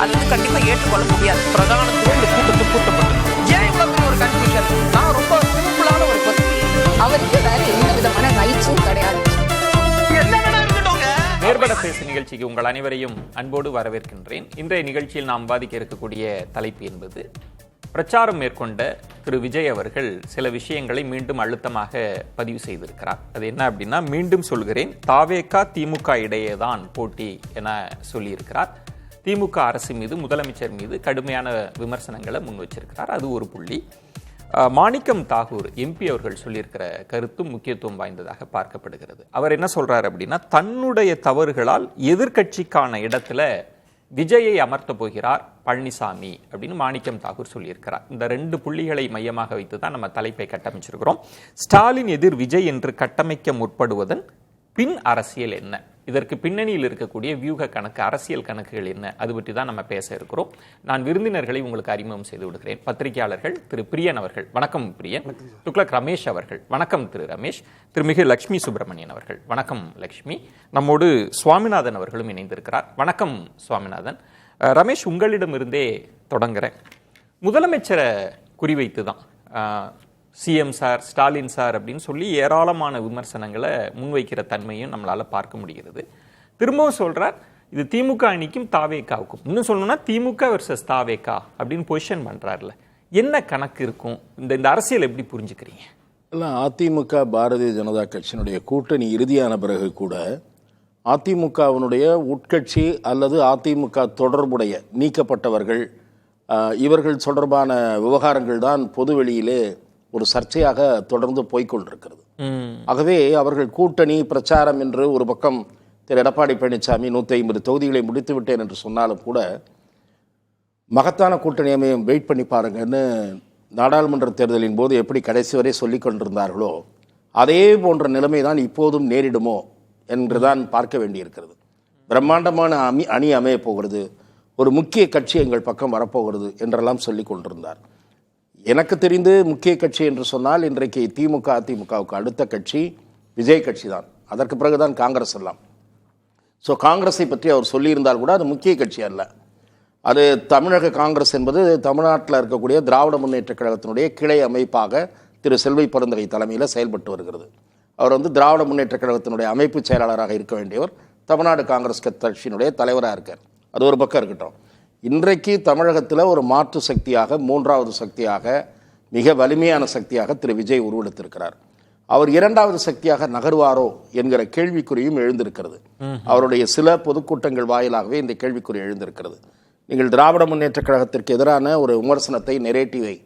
அது வந்து கண்டிப்பா ஏற்றுக்கொள்ள முடியாது. பிரதானத்துவம் இந்த கூட்டத்தை கூட்டப்பட்டது. ஏன் இவ்வளவு பெரிய ஒரு கன்ஃபியூஷன்? நான் ரொம்ப சிம்பிளான ஒரு பர்சன். அவருக்கு வேற எந்த விதமான ரைட்ஸும் கிடையாது. நேர்பட பேசு நிகழ்ச்சிக்கு உங்கள் அனைவரையும் அன்போடு வரவேற்கின்றேன். இன்றைய நிகழ்ச்சியில் நாம் விவாதிக்க இருக்கக்கூடிய தலைப்பு என்பது, பிரச்சாரம் மேற்கொண்ட திரு விஜய் அவர்கள் சில விஷயங்களை மீண்டும் அழுத்தமாக பதிவு செய்திருக்கிறார். அது என்ன அப்படின்னா, மீண்டும் சொல்கிறேன், தாவேகா திமுக இடையேதான் போட்டி என சொல்லியிருக்கிறார். திமுக அரசு மீது, முதலமைச்சர் மீது கடுமையான விமர்சனங்களை முன் வச்சிருக்கிறார். அது ஒரு புள்ளி. மாணிக்கம் தாகூர் எம்பி அவர்கள் சொல்லியிருக்கிற கருத்தும் முக்கியத்துவம் வாய்ந்ததாக பார்க்கப்படுகிறது. அவர் என்ன சொல்றாரு அப்படின்னா, தன்னுடைய தவறுகளால் எதிர்கட்சிக்கான இடத்துல விஜயை அமர்த்த போகிறார் பழனிசாமி அப்படின்னு மாணிக்கம் தாகூர் சொல்லியிருக்கிறார். இந்த ரெண்டு புள்ளிகளை மையமாக வைத்து தான் நம்ம தலைப்பை கட்டமைச்சிருக்கிறோம். ஸ்டாலின் எதிர் விஜய் என்று கட்டமைக்க முற்படுவதன் பின் அரசியல் என்ன, இதற்கு பின்னணியில் இருக்கக்கூடிய வியூக கணக்கு, அரசியல் கணக்குகள் என்ன, அது பற்றி தான் நம்ம பேச இருக்கிறோம். நான் விருந்தினர்களை உங்களுக்கு அறிமுகம் செய்து விடுகிறேன். பத்திரிகையாளர்கள் திரு பிரியன் அவர்கள், வணக்கம் பிரியன். துக்ளக் ரமேஷ் அவர்கள், வணக்கம் திரு ரமேஷ். திருமிகு லட்சுமி சுப்பிரமணியன் அவர்கள், வணக்கம் லட்சுமி. நம்மோடு சுவாமிநாதன் அவர்களும் இணைந்திருக்கிறார். வணக்கம் சுவாமிநாதன். ரமேஷ், உங்களிடமிருந்தே தொடங்குறேன். முதலமைச்சரை குறிவைத்து தான் சிஎம் சார், ஸ்டாலின் சார் அப்படின்னு சொல்லி ஏராளமான விமர்சனங்களை முன்வைக்கிற தன்மையும் நம்மளால பார்க்க முடிகிறது. திரும்பவும் சொல்றார், இது திமுக அணிக்கும் தாவேக்காவுக்கும், இன்னும் சொல்லணும்னா திமுக வெர்சஸ் தாவேக்கா அப்படின்னு பொசிஷன் பண்றாருல. என்ன கணக்கு இருக்கும்? இந்த அரசியல் எப்படி புரிஞ்சுக்கிறீங்க? இல்லை, அதிமுக பாரதிய ஜனதா கட்சியினுடைய கூட்டணி இறுதியான பிறகு கூட அதிமுகவினுடைய உட்கட்சி அல்லது அதிமுக தொடர்புடைய நீக்கப்பட்டவர்கள், இவர்கள் தொடர்பான விவகாரங்கள் தான் பொதுவெளியிலே ஒரு சர்ச்சையாக தொடர்ந்து போய்கொண்டிருக்கிறது. ஆகவே அவர்கள் கூட்டணி பிரச்சாரம் என்று ஒரு பக்கம் திரு எடப்பாடி பழனிசாமி 150 தொகுதிகளை முடித்து விட்டேன் என்று சொன்னாலும் கூட, மகத்தான கூட்டணி அமையும் வெயிட் பண்ணி பாருங்கன்னு நாடாளுமன்ற தேர்தலின் போது எப்படி கடைசி வரை சொல்லிக் கொண்டிருந்தார்களோ அதே போன்ற நிலைமை தான் இப்போதும் நேரிடுமோ என்றுதான் பார்க்க வேண்டியிருக்கிறது. பிரம்மாண்டமான அணி அமைய போகிறது, ஒரு முக்கிய கட்சி எங்கள் பக்கம் வரப்போகிறது என்றெல்லாம் சொல்லி கொண்டிருந்தார். எனக்கு தெரிந்து முக்கிய கட்சி என்று சொன்னால் இன்றைக்கு திமுக அதிமுகவுக்கு அடுத்த கட்சி விஜய் கட்சி தான். அதற்கு பிறகுதான் காங்கிரஸ் எல்லாம். ஸோ காங்கிரஸை பற்றி அவர் சொல்லியிருந்தால் கூட அது முக்கிய கட்சி அல்ல. அது தமிழக காங்கிரஸ் என்பது தமிழ்நாட்டில் இருக்கக்கூடிய திராவிட முன்னேற்ற கழகத்தினுடைய கிளை அமைப்பாக திரு செல்வை பெருந்தகை தலைமையில் செயல்பட்டு வருகிறது. அவர் திராவிட முன்னேற்ற கழகத்தினுடைய அமைப்பு செயலாளராக இருக்க வேண்டியவர் தமிழ்நாடு காங்கிரஸ் கட்சியினுடைய தலைவராக இருக்கார். அது ஒரு பக்கம் இருக்கட்டும். இன்றைக்கு தமிழகத்தில் ஒரு மாற்று சக்தியாக, மூன்றாவது சக்தியாக, மிக வலிமையான சக்தியாக திரு விஜய் உருவெடுத்திருக்கிறார். அவர் இரண்டாவது சக்தியாக நகர்வாரோ என்கிற கேள்விக்குறியும் எழுந்திருக்கிறது. அவருடைய சில பொதுக்கூட்டங்கள் வாயிலாகவே இந்த கேள்விக்குறி எழுந்திருக்கிறது. நீங்கள் திராவிட முன்னேற்ற கழகத்திற்கு எதிரான ஒரு விமர்சனத்தை, நெரேட்டிவை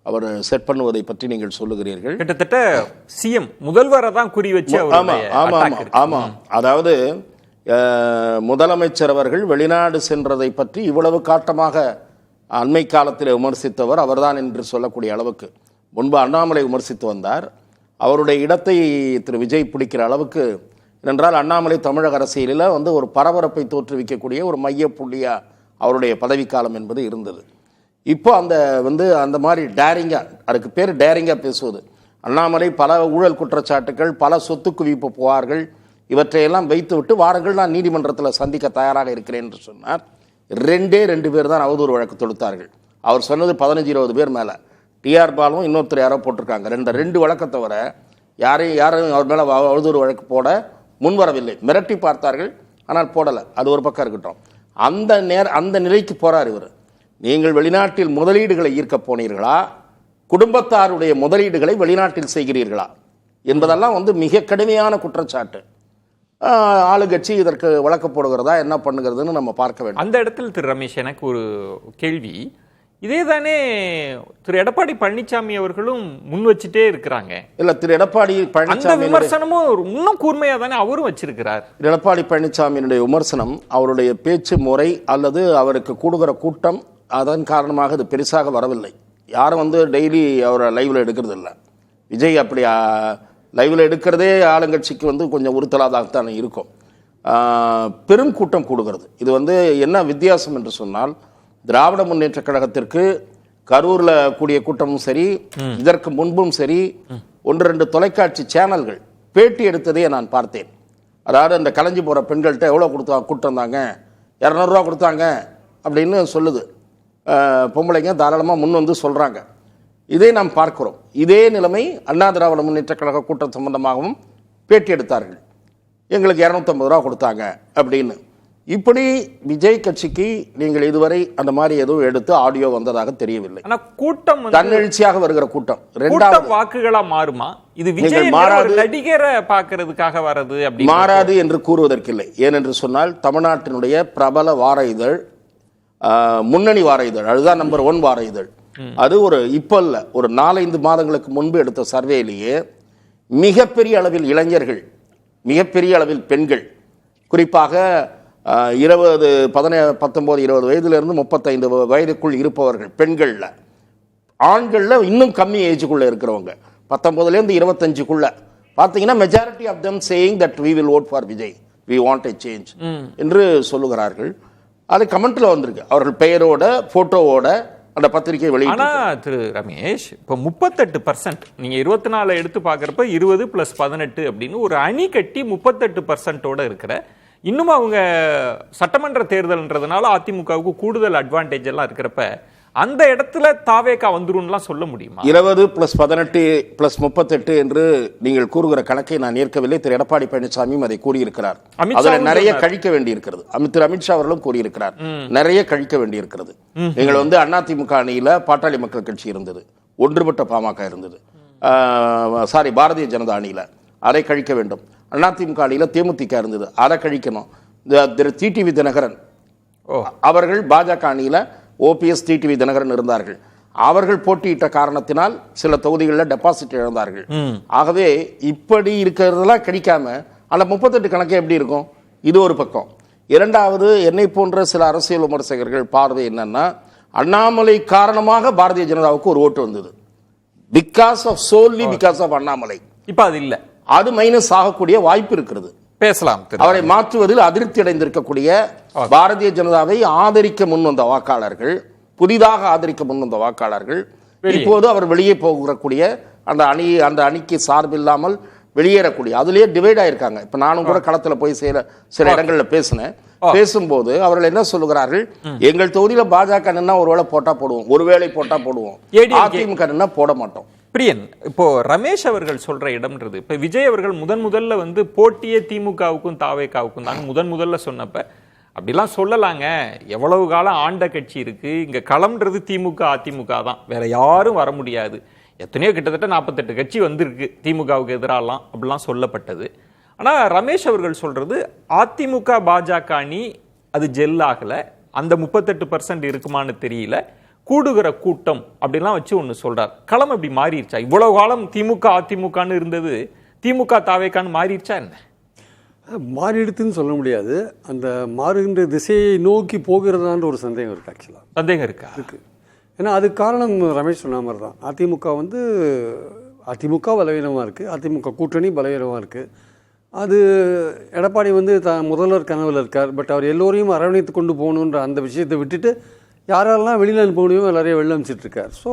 அவர் செட் பண்ணுவதை பற்றி நீங்கள் சொல்லுகிறீர்கள். கிட்டத்தட்ட சிஎம் முதல்வரை தான் குறி வச்சு. ஆமாம், அதாவது முதலமைச்சர் அவர்கள் வெளிநாடு சென்றதை பற்றி இவ்வளவு காட்டமாக அண்மை காலத்தில் விமர்சித்தவர் அவர்தான் என்று சொல்லக்கூடிய அளவுக்கு முன்பு அண்ணாமலை விமர்சித்து வந்தார். அவருடைய இடத்தை திரு விஜய் பிடிக்கிற அளவுக்கு, என்றால் அண்ணாமலை தமிழக அரசியலில் ஒரு பரபரப்பை தோற்றுவிக்கக்கூடிய ஒரு மைய புள்ளியா அவருடைய பதவிக்காலம் என்பது இருந்தது. இப்போ அந்த மாதிரி டேரிங்கா, அதுக்கு பேர் டேரிங்கா பேசுவது. அண்ணாமலை பல ஊழல் குற்றச்சாட்டுகள், பல சொத்து குவிப்பு புகார்கள், இவற்றையெல்லாம் வைத்துவிட்டு வாரங்கள் நான் நீதிமன்றத்தில் சந்திக்க தயாராக இருக்கிறேன் என்று சொன்னார். 2 பேர் தான் அவதூறு வழக்கு தொடுத்தார்கள். அவர் சொன்னது 15-20 பேர் மேலே. டிஆர் பாலும் இன்னொருத்தர் யாரோ போட்டிருக்காங்க. 2 வழக்கை தவிர யாரும் அவர் மேலே அவதூறு வழக்கு போட முன்வரவில்லை. மிரட்டி பார்த்தார்கள், ஆனால் போடலை. அது ஒரு பக்கம் இருக்கட்டும். அந்த நிலைக்கு போகிறார் இவர். நீங்கள் வெளிநாட்டில் முதலீடுகளை ஈர்க்க போனீர்களா, குடும்பத்தாருடைய முதலீடுகளை வெளிநாட்டில் செய்கிறீர்களா என்பதெல்லாம் மிக கடுமையான குற்றச்சாட்டு. ஆளுங்கட்சி இதற்கு வழக்கு போடுகிறதா, என்ன பண்ணுகிறதுன்னு நம்ம பார்க்க வேண்டும். அந்த இடத்தில் திரு ரமேஷ், எனக்கு ஒரு கேள்வி. இதே தானே திரு எடப்பாடி பழனிசாமி அவர்களும் முன் வச்சுட்டே இருக்கிறாங்க. இல்ல, திரு எடப்பாடி பழனிசாமி விமர்சனமும் இன்னும் கூர்மையா தானே அவரும் வச்சிருக்கிறார். திரு எடப்பாடி பழனிசாமியினுடைய விமர்சனம், அவருடைய பேச்சு முறை அல்லது அவருக்கு கூடுகிற கூட்டம், அதன் காரணமாக அது பெருசாக வரவில்லை. யாரும் டெய்லி அவரை லைவ்ல எடுக்கிறது இல்லை. விஜய் அப்படி லைவ்ல எடுக்கிறதே ஆளுங்கட்சிக்கு கொஞ்சம் உறுத்தலாகத்தான் இருக்கும். பெரும் கூட்டம் கூடுகிறது. இது என்ன வித்தியாசம் என்று சொன்னால், திராவிட முன்னேற்ற கழகத்திற்கு கரூர்ல கூடிய கூட்டமும் சரி, இதற்கு முன்பும் சரி, 1-2 தொலைக்காட்சி சேனல்கள் பேட்டி எடுத்ததே நான் பார்த்தேன். அதாவது அந்த கலைஞ்சி போற பெண்கள்கிட்ட எவ்வளோ கூட்டம் தாங்க, 200 ரூபா கொடுத்தாங்க, அப்படின்னு சொல்லுது. பொம்பளைங்க தாராளமாக முன் வந்து சொல்கிறாங்க. இதை நாம் பார்க்கிறோம். இதே நிலைமை அண்ணா திராவிட முன்னேற்ற கழக கூட்டம் சம்பந்தமாகவும் பேட்டி எடுத்தார்கள். எங்களுக்கு 250 ரூபா கொடுத்தாங்க அப்படின்னு. இப்படி விஜய் கட்சிக்கு நீங்கள் இதுவரை அந்த மாதிரி எதுவும் எடுத்து ஆடியோ வந்ததாக தெரியவில்லை. ஆனா கூட்டம் தன்னெழுச்சியாக வருகிற கூட்டம் ரெண்டாவது வாக்குகளா மாறுமா? இது விஜய் நடிகரை பார்க்கிறதுக்காக வர்றது அப்படி மாறாது என்று கூறுவதற்கில்லை. ஏனென்று சொன்னால் தமிழ்நாட்டினுடைய பிரபல வார இதழ், முன்னணி வார இதழ், அதுதான் நம்பர் 1 வார இதழ். அது இப்ப இல்ல, ஒரு 4-5 மாதங்களுக்கு முன்பு எடுத்த சர்வேலேயே மிகப்பெரிய அளவில் இளைஞர்கள், மிகப்பெரிய அளவில் பெண்கள், குறிப்பாக 19-20 வயதிலிருந்து 35 வயதுக்குள் இருப்பவர்கள் பெண்கள்ல, ஆண்கள்ல இன்னும் கம்மி ஏஜுக்குள்ள இருக்கிறவங்க 19லேருந்து 25க்குள்ள பார்த்தீங்கன்னா majority of them saying that we will vote for Vijay, we want a change என்று சொல்லுகிறார்கள். அது கமெண்ட்ல வந்திருக்கு, அவர்கள் பெயரோட போட்டோவோட அந்த பத்திரிகை வெளியிட்டு. ஆனா திரு ரமேஷ், இப்போ 38%, நீங்க 24 எடுத்து பாக்குறப்ப 20 + 18 அப்படின்னு ஒரு அணி கட்டி 38%ஓட இருக்கிற, இன்னும் அவங்க சட்டமன்ற தேர்தல்ன்றதுனால அதிமுகவுக்கு கூடுதல் அட்வான்டேஜ் எல்லாம் இருக்கிறப்ப அந்த இடத்துல தாவேகா வந்துரும்லாம் சொல்ல முடியுமா? 20 + 18 + 38 என்று நீங்கள் கூறுகிற கணக்கை நான் ஏற்கவில்லை. திரு எடப்பாடி பழனிசாமியும் அதை கூறியிருக்கிறார். அதில் நிறைய கழிக்க வேண்டியிருக்கிறது. திரு அமித்ஷா அவர்களும் கூறியிருக்கிறார், நிறைய கழிக்க வேண்டியிருக்கிறது. நீங்கள் அதிமுக அணியில பாட்டாளி மக்கள் கட்சி இருந்தது, ஒன்றுபட்ட பாமக இருந்தது, பாரதிய ஜனதா அணியில அதை கழிக்க வேண்டும். அதிமுக அணியில தேமுதிக இருந்தது, அதை கழிக்கணும். திரு டிடிவி தினகரன் அவர்கள் பாஜக அணியில ஓபிஎஸ் டிடிவி தினகரன் இருந்தார்கள். அவர்கள் போட்டியிட்ட காரணத்தினால் சில தொகுதிகளில் டெபாசிட் இழந்தார்கள். ஆகவே இப்படி இருக்கிறதெல்லாம் கிடைக்காம அந்த 38 கணக்கு எப்படி இருக்கும்? இது ஒரு பக்கம். இரண்டாவது, என்னை போன்ற சில அரசியல் விமர்சகர்கள் பார்வை என்னன்னா, அண்ணாமலை காரணமாக பாரதிய ஜனதாவுக்கு ஒரு ஓட்டு வந்தது, பிகாஸ் ஆஃப் அண்ணாமலை. இப்ப அது இல்ல, அது மைனஸ் ஆகக்கூடிய வாய்ப்பு இருக்கிறது. பேசலாம். அவரை மாற்றுவதில் அதிருப்தி அடைந்திருக்கக்கூடிய பாரதிய ஜனதாவை ஆதரிக்க முன்வந்த வாக்காளர்கள், புதிதாக ஆதரிக்க முன்வந்த வாக்காளர்கள் இப்போது அவர் வெளியே போகக்கூடிய அந்த அணிக்கு சார்பில்லாமல் வெளியேறக்கூடிய, அதுலயே டிவைட் ஆயிருக்காங்க. இப்ப நானும் கூட களத்துல போய் சில இடங்கள்ல பேசினேன். பேசும்போது அவர்கள் என்ன சொல்லுகிறார்கள், எங்கள் தொகுதியில பாஜக நின்னா ஒருவேளை போட்டா போடுவோம், ஒருவேளை போட்டா போடுவோம், அதிமுக நின்னா போட மாட்டோம். பிரியன், இப்போ ரமேஷ் அவர்கள் சொல்ற இடம்ன்றது, இப்ப விஜய் அவர்கள் முதல்ல போட்டியே திமுகவுக்கும் தாவேகாவுக்கும் தாங்க முதல்ல சொன்னப்ப அப்படிலாம் சொல்லலாங்க, எவ்வளவு காலம் ஆண்ட கட்சி இருக்கு, இங்க களம்ன்றது திமுக அதிமுக தான், வேற யாரும் வர முடியாது, எத்தனையோ கிட்டத்தட்ட 48 கட்சி வந்திருக்கு திமுகவுக்கு எதிராலாம் அப்படிலாம் சொல்லப்பட்டது. ஆனா ரமேஷ் அவர்கள் சொல்றது அதிமுக பாஜக அணி அது ஜெல் ஆகல, அந்த 38% இருக்குமான்னு தெரியல, கூடுகிற கூட்டம் அப்படிலாம் வச்சு ஒன்று சொல்றார். களம் அப்படி மாறிடுச்சா? இவ்வளவு காலம் திமுக அதிமுகன்னு இருந்தது, திமுக தாவேக்கான்னு மாறிடுச்சா என்ன? மாறிடுதுன்னு சொல்ல முடியாது. அந்த மாறுகின்ற திசையை நோக்கி போகிறதான்ற ஒரு சந்தேகம் இருக்கு. ஆக்சுவலாக சந்தேகம் இருக்கு. ஏன்னா அதுக்கு காரணம் ரமேஷ் சொன்ன மாதிரி தான். அதிமுக பலவீனமாக இருக்குது, அதிமுக கூட்டணி பலவீனமாக இருக்குது. அது எடப்பாடி முதல்வர் கனவில் இருக்கார். பட் அவர் எல்லோரையும் அரவணைத்து கொண்டு போகணுன்ற அந்த விஷயத்தை விட்டுட்டு யாரெல்லாம் வெளியில் அனுப்ப எல்லாரையும் வெளில அனுப்பிச்சிட்ருக்கார். ஸோ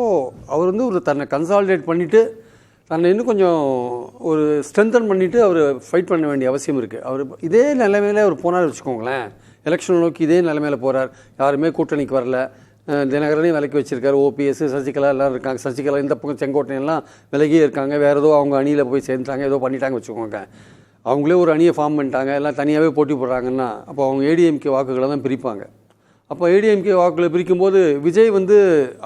அவர் ஒரு தன்னை கன்சாலிடேட் பண்ணிவிட்டு தன்னை இன்னும் கொஞ்சம் ஒரு ஸ்ட்ரென்தன் பண்ணிவிட்டு அவர் ஃபைட் பண்ண வேண்டிய அவசியம் இருக்குது. அவர் இதே நிலைமையில் அவர் போனார் வச்சுக்கோங்களேன், எலெக்ஷன் நோக்கி இதே நிலைமையில் போகிறார், யாருமே கூட்டணிக்கு வரல, தினகரனையும் விலக்கி வச்சுருக்காரு, ஓபிஎஸ் சசிகலா எல்லோரும் இருக்காங்க, சசிகலா இந்த பக்கம் செங்கோட்டையெல்லாம் விலகியே இருக்காங்க, வேறு ஏதோ அவங்க அணியில் போய் சேர்ந்துட்டாங்க, ஏதோ பண்ணிட்டாங்க வச்சுக்கோங்க, அவங்களே ஒரு அணியை ஃபார்ம் பண்ணிட்டாங்க, எல்லாம் தனியாகவே போட்டி போடுறாங்கன்னா அப்போ அவங்க ஏடிஎம்கே வாக்குகளை தான் பிரிப்பாங்க. அப்போ ஏடிஎம்கே வாக்குகளை பிரிக்கும்போது விஜய்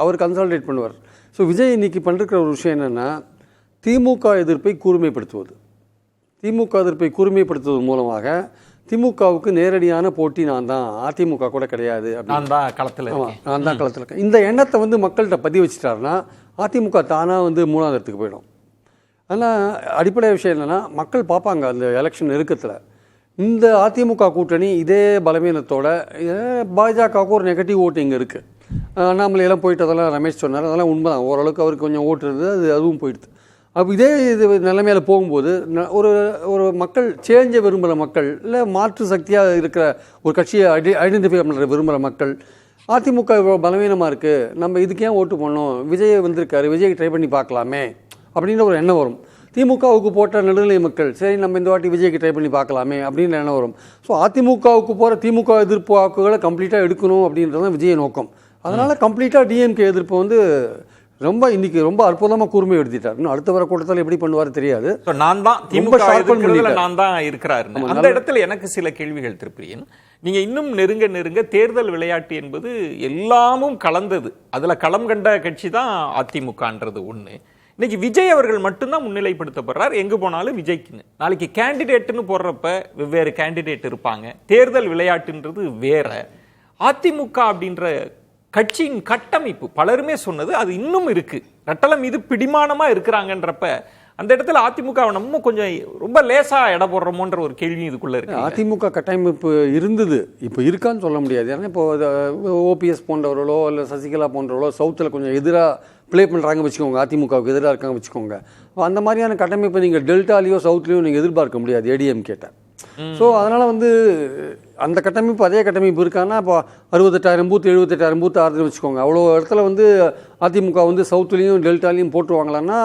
அவர் கன்சாலிடேட் பண்ணுவார். ஸோ விஜய் இன்றைக்கி பண்ணிருக்கிற ஒரு விஷயம் என்னென்னா, திமுக எதிர்ப்பை கூர்மைப்படுத்துவது. திமுக எதிர்ப்பை கூர்மைப்படுத்துவதன் மூலமாக திமுகவுக்கு நேரடியான போட்டி நான் தான், அதிமுக கூட கிடையாது, நான் தான் களத்தில் இருக்கேன், இந்த எண்ணத்தை மக்கள்கிட்ட பதிவு வச்சுட்டாருன்னா அதிமுக தானாக 3ஆவது இடத்துக்கு போயிடும். ஆனால் அடிப்படை விஷயம் என்னென்னா, மக்கள் பார்ப்பாங்க அந்த எலெக்ஷன் நெருக்கத்தில் இந்த அதிமுக கூட்டணி இதே பலவீனத்தோட பாஜகவுக்கு ஒரு நெகட்டிவ் ஓட்டு இங்கே இருக்குது. அண்ணாமலையெல்லாம் போயிட்டு அதெல்லாம் ரமேஷ் சொன்னார், அதெல்லாம் உண்மை தான், ஓரளவுக்கு அவருக்கு கொஞ்சம் ஓட்டு இருந்தது, அதுவும் போயிடுது. அப்போ இதே நிலைமையில் போகும்போது ஒரு மக்கள் சேஞ்சை விரும்புகிற மக்கள், இல்லை மாற்று சக்தியாக இருக்கிற ஒரு கட்சியை ஐடென்டிஃபை பண்ணுற விரும்புகிற மக்கள், அதிமுக இவ்வளோ பலவீனமாக இருக்குது, நம்ம இதுக்கு ஏன் ஓட்டு பண்ணோம், விஜய் வந்திருக்காரு, விஜய் ட்ரை பண்ணி பார்க்கலாமே அப்படின்ற ஒரு எண்ணம் வரும். திமுகவுக்கு போட்ட நடுநிலை மக்கள் சரி நம்ம இந்த வாட்டி விஜய்க்கு ட்ரை பண்ணி பார்க்கலாமே அப்படின்னு எண்ணம் வரும். ஸோ அதிமுகவுக்கு போகிற திமுக எதிர்ப்பு வாக்குகளை கம்ப்ளீட்டாக எடுக்கணும் அப்படின்றது தான் விஜய் நோக்கம். அதனால் கம்ப்ளீட்டாக டிஎம்கே எதிர்ப்பு வந்து இன்னைக்கு ரொம்ப அற்புதமாக கூர்மை எடுத்துட்டார். இன்னும் அடுத்த வர கூட்டத்தில் எப்படி பண்ணுவார் தெரியாது. நான் தான் திமுக நான் தான் இருக்கிறாரு. அந்த இடத்துல எனக்கு சில கேள்விகள் திருப்பியன். நீங்க இன்னும் நெருங்க நெருங்க தேர்தல் விளையாட்டு என்பது எல்லாமும் கலந்தது. அதுல களம் கண்ட கட்சி தான் அதிமுகன்றது ஒண்ணு. இன்னைக்கு விஜய் அவர்கள் மட்டும்தான் முன்னிலைப்படுத்தப்படுறார். எங்க போனாலும் விஜய்க்குன்னு. நாளைக்கு கேண்டிடேட்னு போடுறப்ப வெவ்வேறு கேண்டிடேட் இருப்பாங்க. தேர்தல் விளையாட்டுன்றது வேற. அதிமுக அப்படின்ற கட்சியின் கட்டமைப்பு பலருமே சொன்னது அது இன்னும் இருக்கு. ரெட்டலம் மீது பிடிமானமா இருக்கிறாங்கன்றப்ப அந்த இடத்துல அதிமுக நம்ம கொஞ்சம் ரொம்ப லேசா எடை போடுறோமோன்ற ஒரு கேள்வி இதுக்குள்ள இருக்கு. அதிமுக கட்டமைப்பு இருந்தது, இப்போ இருக்கான்னு சொல்ல முடியாது. ஏன்னா இப்போ ஓபிஎஸ் போன்றவர்களோ இல்லை சசிகலா போன்றவர்களோ சவுத்தில் கொஞ்சம் எதிராக ப்ளே பண்ணுறாங்க வச்சுக்கோங்க, அதிமுகவுக்கு எதிராக இருக்காங்க வச்சுக்கோங்க. அந்த மாதிரியான கட்டமைப்பை நீங்கள் டெல்டாலேயோ சவுத்லேயோ நீங்கள் எதிர்பார்க்க முடியாது ஏடிஎம் கேட்டால். ஸோ அதனால் அந்த கட்டமைப்பு அதே கட்டமைப்பு இருக்கான்னா இப்போ 68,000 பூத் 78,000 பூத் ஆறுதுன்னு வச்சுக்கோங்க. அவ்வளோ இடத்துல அதிமுக சவுத்துலேயும் டெல்டாலையும் போட்டுருவாங்களான்னா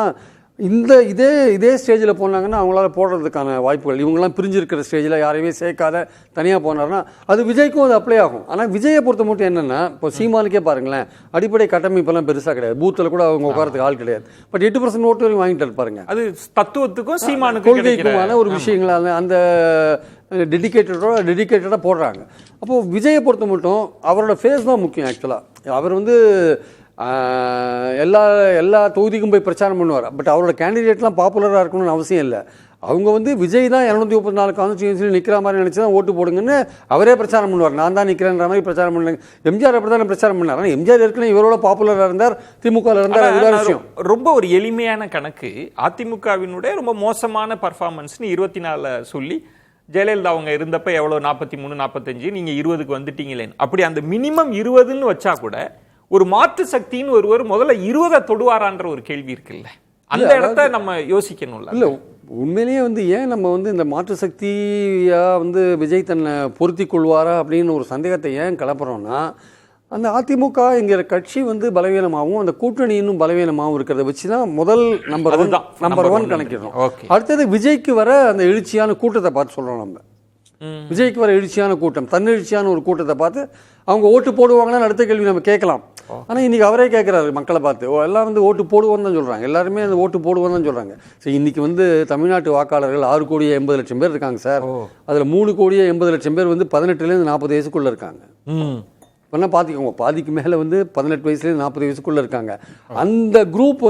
இதே ஸ்டேஜில் போனாங்கன்னா அவங்களால போடுறதுக்கான வாய்ப்புகள். இவங்கெல்லாம் பிரிஞ்சிருக்கிற ஸ்டேஜில் யாரையுமே சேர்க்காத தனியாக போனார்னா அது விஜய்க்கும் அது அப்ளை ஆகும். ஆனால் விஜயை பொறுத்த மட்டும் என்னென்னா இப்போ சீமானுக்கே பாருங்களேன், அடிப்படை கட்டமைப்பெல்லாம் பெருசாக கிடையாது. பூத்தில் கூட அவங்க உட்காரத்துக்கு ஆள் கிடையாது. பட் 8% ஓட்டு வரைக்கும் வாங்கிட்டு இருப்பாருங்க. அது தத்துவத்துக்கும் சீமானுக்கும் கொள்கைக்குமான ஒரு விஷயங்களால அந்த டெடிக்கேட்டடாக போடுறாங்க. அப்போது விஜயை பொறுத்த மட்டும் அவரோட ஃபேஸ் தான் முக்கியம். ஆக்சுவலாக அவர் எல்லா தொகுதிக்கும் போய் பிரச்சாரம் பண்ணுவார். பட் அவரோட கேண்டிடேட்லாம் பாப்புலராக இருக்கணும்னு அவசியம் இல்லை. அவங்க விஜய் தான் 234 கான்ஸ்டியூன்சியில் நிற்கிற மாதிரி நினச்சி தான் ஓட்டு போடுங்கன்னு அவரே பிரச்சாரம் பண்ணுவார். நான் தான் நிற்கிறேன்ற மாதிரி பிரச்சாரம் பண்ணுங்க. எம்ஜிஆர் அப்படி தானே பிரச்சாரம் பண்ணார். ஆனால் எம்ஜிஆர் ஏற்கனவே இவரோட பாப்புலராக இருந்தார், திமுக இருந்தார். விஷயம் ரொம்ப ஒரு எளிமையான கணக்கு. அதிமுகவினுடைய ரொம்ப மோசமான பர்ஃபார்மன்ஸ்னு 24 சொல்லி ஜெயலலிதா அவங்க இருந்தப்ப எவ்வளோ 43 45 நீங்கள் 20க்கு வந்துட்டீங்களேன்னு அப்படி அந்த மினிமம் 20ன்னு வச்சா கூட ஒரு மாற்று சக்தின்னு ஒருவர் முதல்ல 20 தொடுவாரான்ற ஒரு கேள்வி இருக்குல்ல, அந்த இடத்த நம்ம யோசிக்கணும்ல. இல்லை உண்மையிலேயே ஏன் நம்ம இந்த மாற்று சக்தியா விஜய் தன்னை பொருத்தி கொள்வாரா அப்படின்னு ஒரு சந்தேகத்தை ஏன் கிளப்புறோம்னா, அந்த அதிமுக என்கிற கட்சி பலவீனமாகவும் அந்த கூட்டணி இன்னும் பலவீனமாகவும் இருக்கிறத வச்சு தான் முதல் நம்பர் ஒன் கணக்கிடுறோம். அடுத்தது விஜய்க்கு வர அந்த எழுச்சியான கூட்டத்தை பார்த்து சொல்றோம். நம்ம விஜய்க்கு வர எழுச்சியான கூட்டம், தன்னெழுச்சியான ஒரு கூட்டத்தை பார்த்து அவங்க ஓட்டு போடுவாங்கன்னு அடுத்த கேள்வி நம்ம கேட்கலாம். ஆனால் இன்னைக்கு அவரே கேட்குறாரு மக்களை பார்த்து, எல்லாம் ஓட்டு போடுவோன்னு தான் சொல்கிறாங்க. எல்லாருமே அந்த ஓட்டு போடுவோன்னு தான் சொல்கிறாங்க. சரி, இன்னைக்கு தமிழ்நாட்டு வாக்காளர்கள் 6,80,00,000 பேர் இருக்காங்க சார். அதில் 3,80,00,000 பேர் 18லேருந்து 40 வயசுக்குள்ளே இருக்காங்க. இப்போனா பார்த்துக்கோங்க, பாதிக்கு மேலே 18 வயசுலேருந்து 40 வயசுக்குள்ளே இருக்காங்க. அந்த குரூப்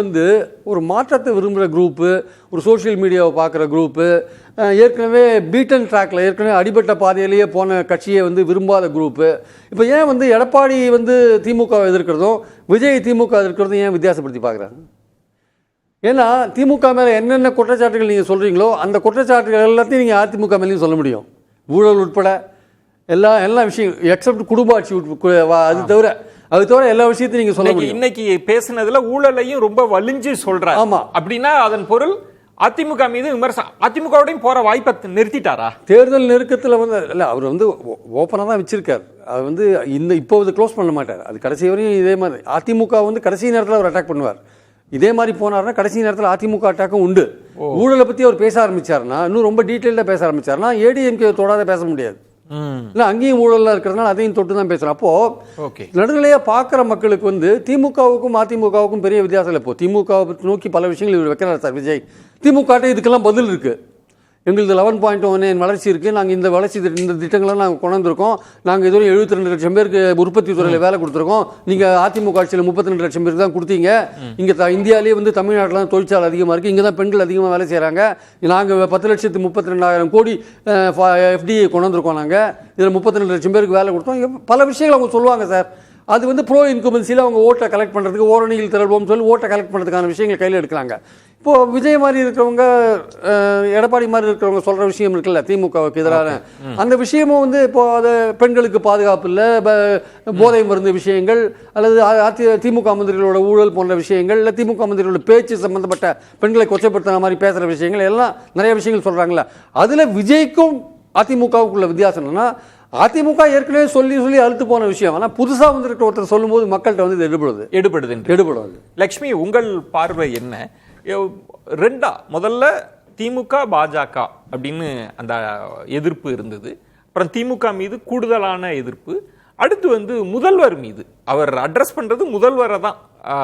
ஒரு மாற்றத்தை விரும்புகிற குரூப்பு, ஒரு சோஷியல் மீடியாவை பார்க்குற குரூப்பு, ஏற்கனவே பீட்டன் ட்ராக்ல ஏற்கனவே அடிபட்ட பாதையிலேயே போன கட்சியை விரும்பாத குரூப்பு. இப்போ ஏன் எடப்பாடி திமுகவை எதிர்க்கிறதும் விஜய் திமுக எதிர்க்கிறதும் ஏன் வித்தியாசப்படுத்தி பார்க்குறாங்க? ஏன்னா திமுக மேலே என்னென்ன குற்றச்சாட்டுகள் நீங்கள் சொல்கிறீங்களோ அந்த குற்றச்சாட்டுகள் எல்லாத்தையும் நீங்கள் அதிமுக மேலேயும் சொல்ல முடியும். ஊழல் உட்பட எல்லா விஷயம் எக்ஸப்ட் குடும்ப ஆட்சி அது தவிர எல்லா விஷயத்தையும் நீங்க சொல்ல முடியும். இன்னைக்கு பேசினதுல ஊழலையும் ரொம்ப வலிஞ்சு சொல்றாரு. ஆமா, அப்படின்னா அதன் பொருள் அதிமுக மீது விமர்சனம். அதிமுகவோடையும் போற வாய்ப்பை நிறுத்திட்டாரா? தேர்தல் நெருக்கத்தில் இல்லை, அவர் ஓப்பனாக தான் வச்சிருக்காரு. அது இப்போ க்ளோஸ் பண்ண மாட்டார். அது கடைசி வரையும் இதே மாதிரி அதிமுக கடைசி நேரத்தில் அவர் அட்டாக் பண்ணுவார். இதே மாதிரி போனார்னா கடைசி நேரத்தில் அதிமுக அட்டாக்கும் உண்டு. ஊழலை பற்றி அவர் பேச ஆரம்பிச்சாருன்னா, இன்னும் ரொம்ப டீட்டெயிலாக பேச ஆரம்பிச்சாருன்னா ஏடிஎம்கே தொடாத பேச முடியாது. இல்லை, அங்கேயும் ஊழலாக இருக்கிறதுனால அதையும் தொட்டு தான் பேசுகிறோம். அப்போது நடுநிலையாக பார்க்குற மக்களுக்கு திமுகவுக்கும் அதிமுகவுக்கும் பெரிய வித்தியாசம் இல்லை. இப்போ திமுகவை நோக்கி பல விஷயங்கள் இவர் வைக்கிறார் சார் விஜய். திமுக இதுக்கெல்லாம் பதில் இருக்குது. எங்களுக்கு 11.1 வளர்ச்சி இருக்குது, நாங்கள் இந்த வளர்ச்சி இந்த திட்டங்கள்லாம் நாங்கள் கொண்டு வந்திருக்கோம், நாங்கள் இதுவரை 72 லட்சம் பேருக்கு உற்பத்தி துறையில் வேலை கொடுத்துருக்கோம், நீங்கள் அதிமுக ஆட்சியில் 32 லட்சம் பேருக்கு தான் கொடுத்தீங்க, இங்கே இந்தியாவிலேயே தமிழ்நாட்டில் தான் தொழிற்சாலை அதிகமாக இருக்குது, இங்கே தான் பெண்கள் அதிகமாக வேலை செய்கிறாங்க, நாங்கள் 10,32,200 கோடி FDI கொண்டு வந்திருக்கோம், நாங்கள் இதில் 32 லட்சம் பேருக்கு வேலை கொடுத்தோம். பல விஷயங்கள் அவங்க சொல்லுவாங்க சார். அது ப்ரோ இன்குமென்சியில் அவங்க ஓட்டை கலெக்ட் பண்ணுறதுக்கு ஓரணியில் திரள்வோம்னு சொல்லி ஓட்டை கலெக்ட் பண்ணுறதுக்கான விஷயங்கள் கையில் எடுக்கிறாங்க. இப்போது விஜய் மாதிரி இருக்கிறவங்க, எடப்பாடி மாதிரி இருக்கிறவங்க சொல்கிற விஷயம் இருக்குல்ல திமுகவுக்கு எதிரான அந்த விஷயமும் இப்போது அது பெண்களுக்கு பாதுகாப்பு இல்லை, போதை மருந்து விஷயங்கள், அல்லது திமுக மந்திரிகளோட ஊழல் போன்ற விஷயங்கள், இல்லை திமுக மந்திரிகளோட பேச்சு சம்மந்தப்பட்ட பெண்களை கொச்சைப்படுத்துகிற மாதிரி பேசுகிற விஷயங்கள் எல்லாம் நிறைய விஷயங்கள் சொல்கிறாங்களே. அதில் விஜய்க்கும் அதிமுகவுக்குள்ள வித்தியாசம் என்னன்னா, அதிமுக ஏற்கனவே சொல்லி அழுத்து போன விஷயம். ஆனால் புதுசாக வந்திருக்க ஒருத்தர் சொல்லும்போது மக்கள்கிட்ட எடுபடுது. லட்சுமி, உங்கள் பார்வை என்ன? முதல்ல திமுக பாஜக அப்படின்னு அந்த எதிர்ப்பு இருந்தது. அப்புறம் திமுக மீது கூடுதலான எதிர்ப்பு. அடுத்து முதல்வர் மீது அவர் அட்ரஸ் பண்றது முதல்வரை தான்,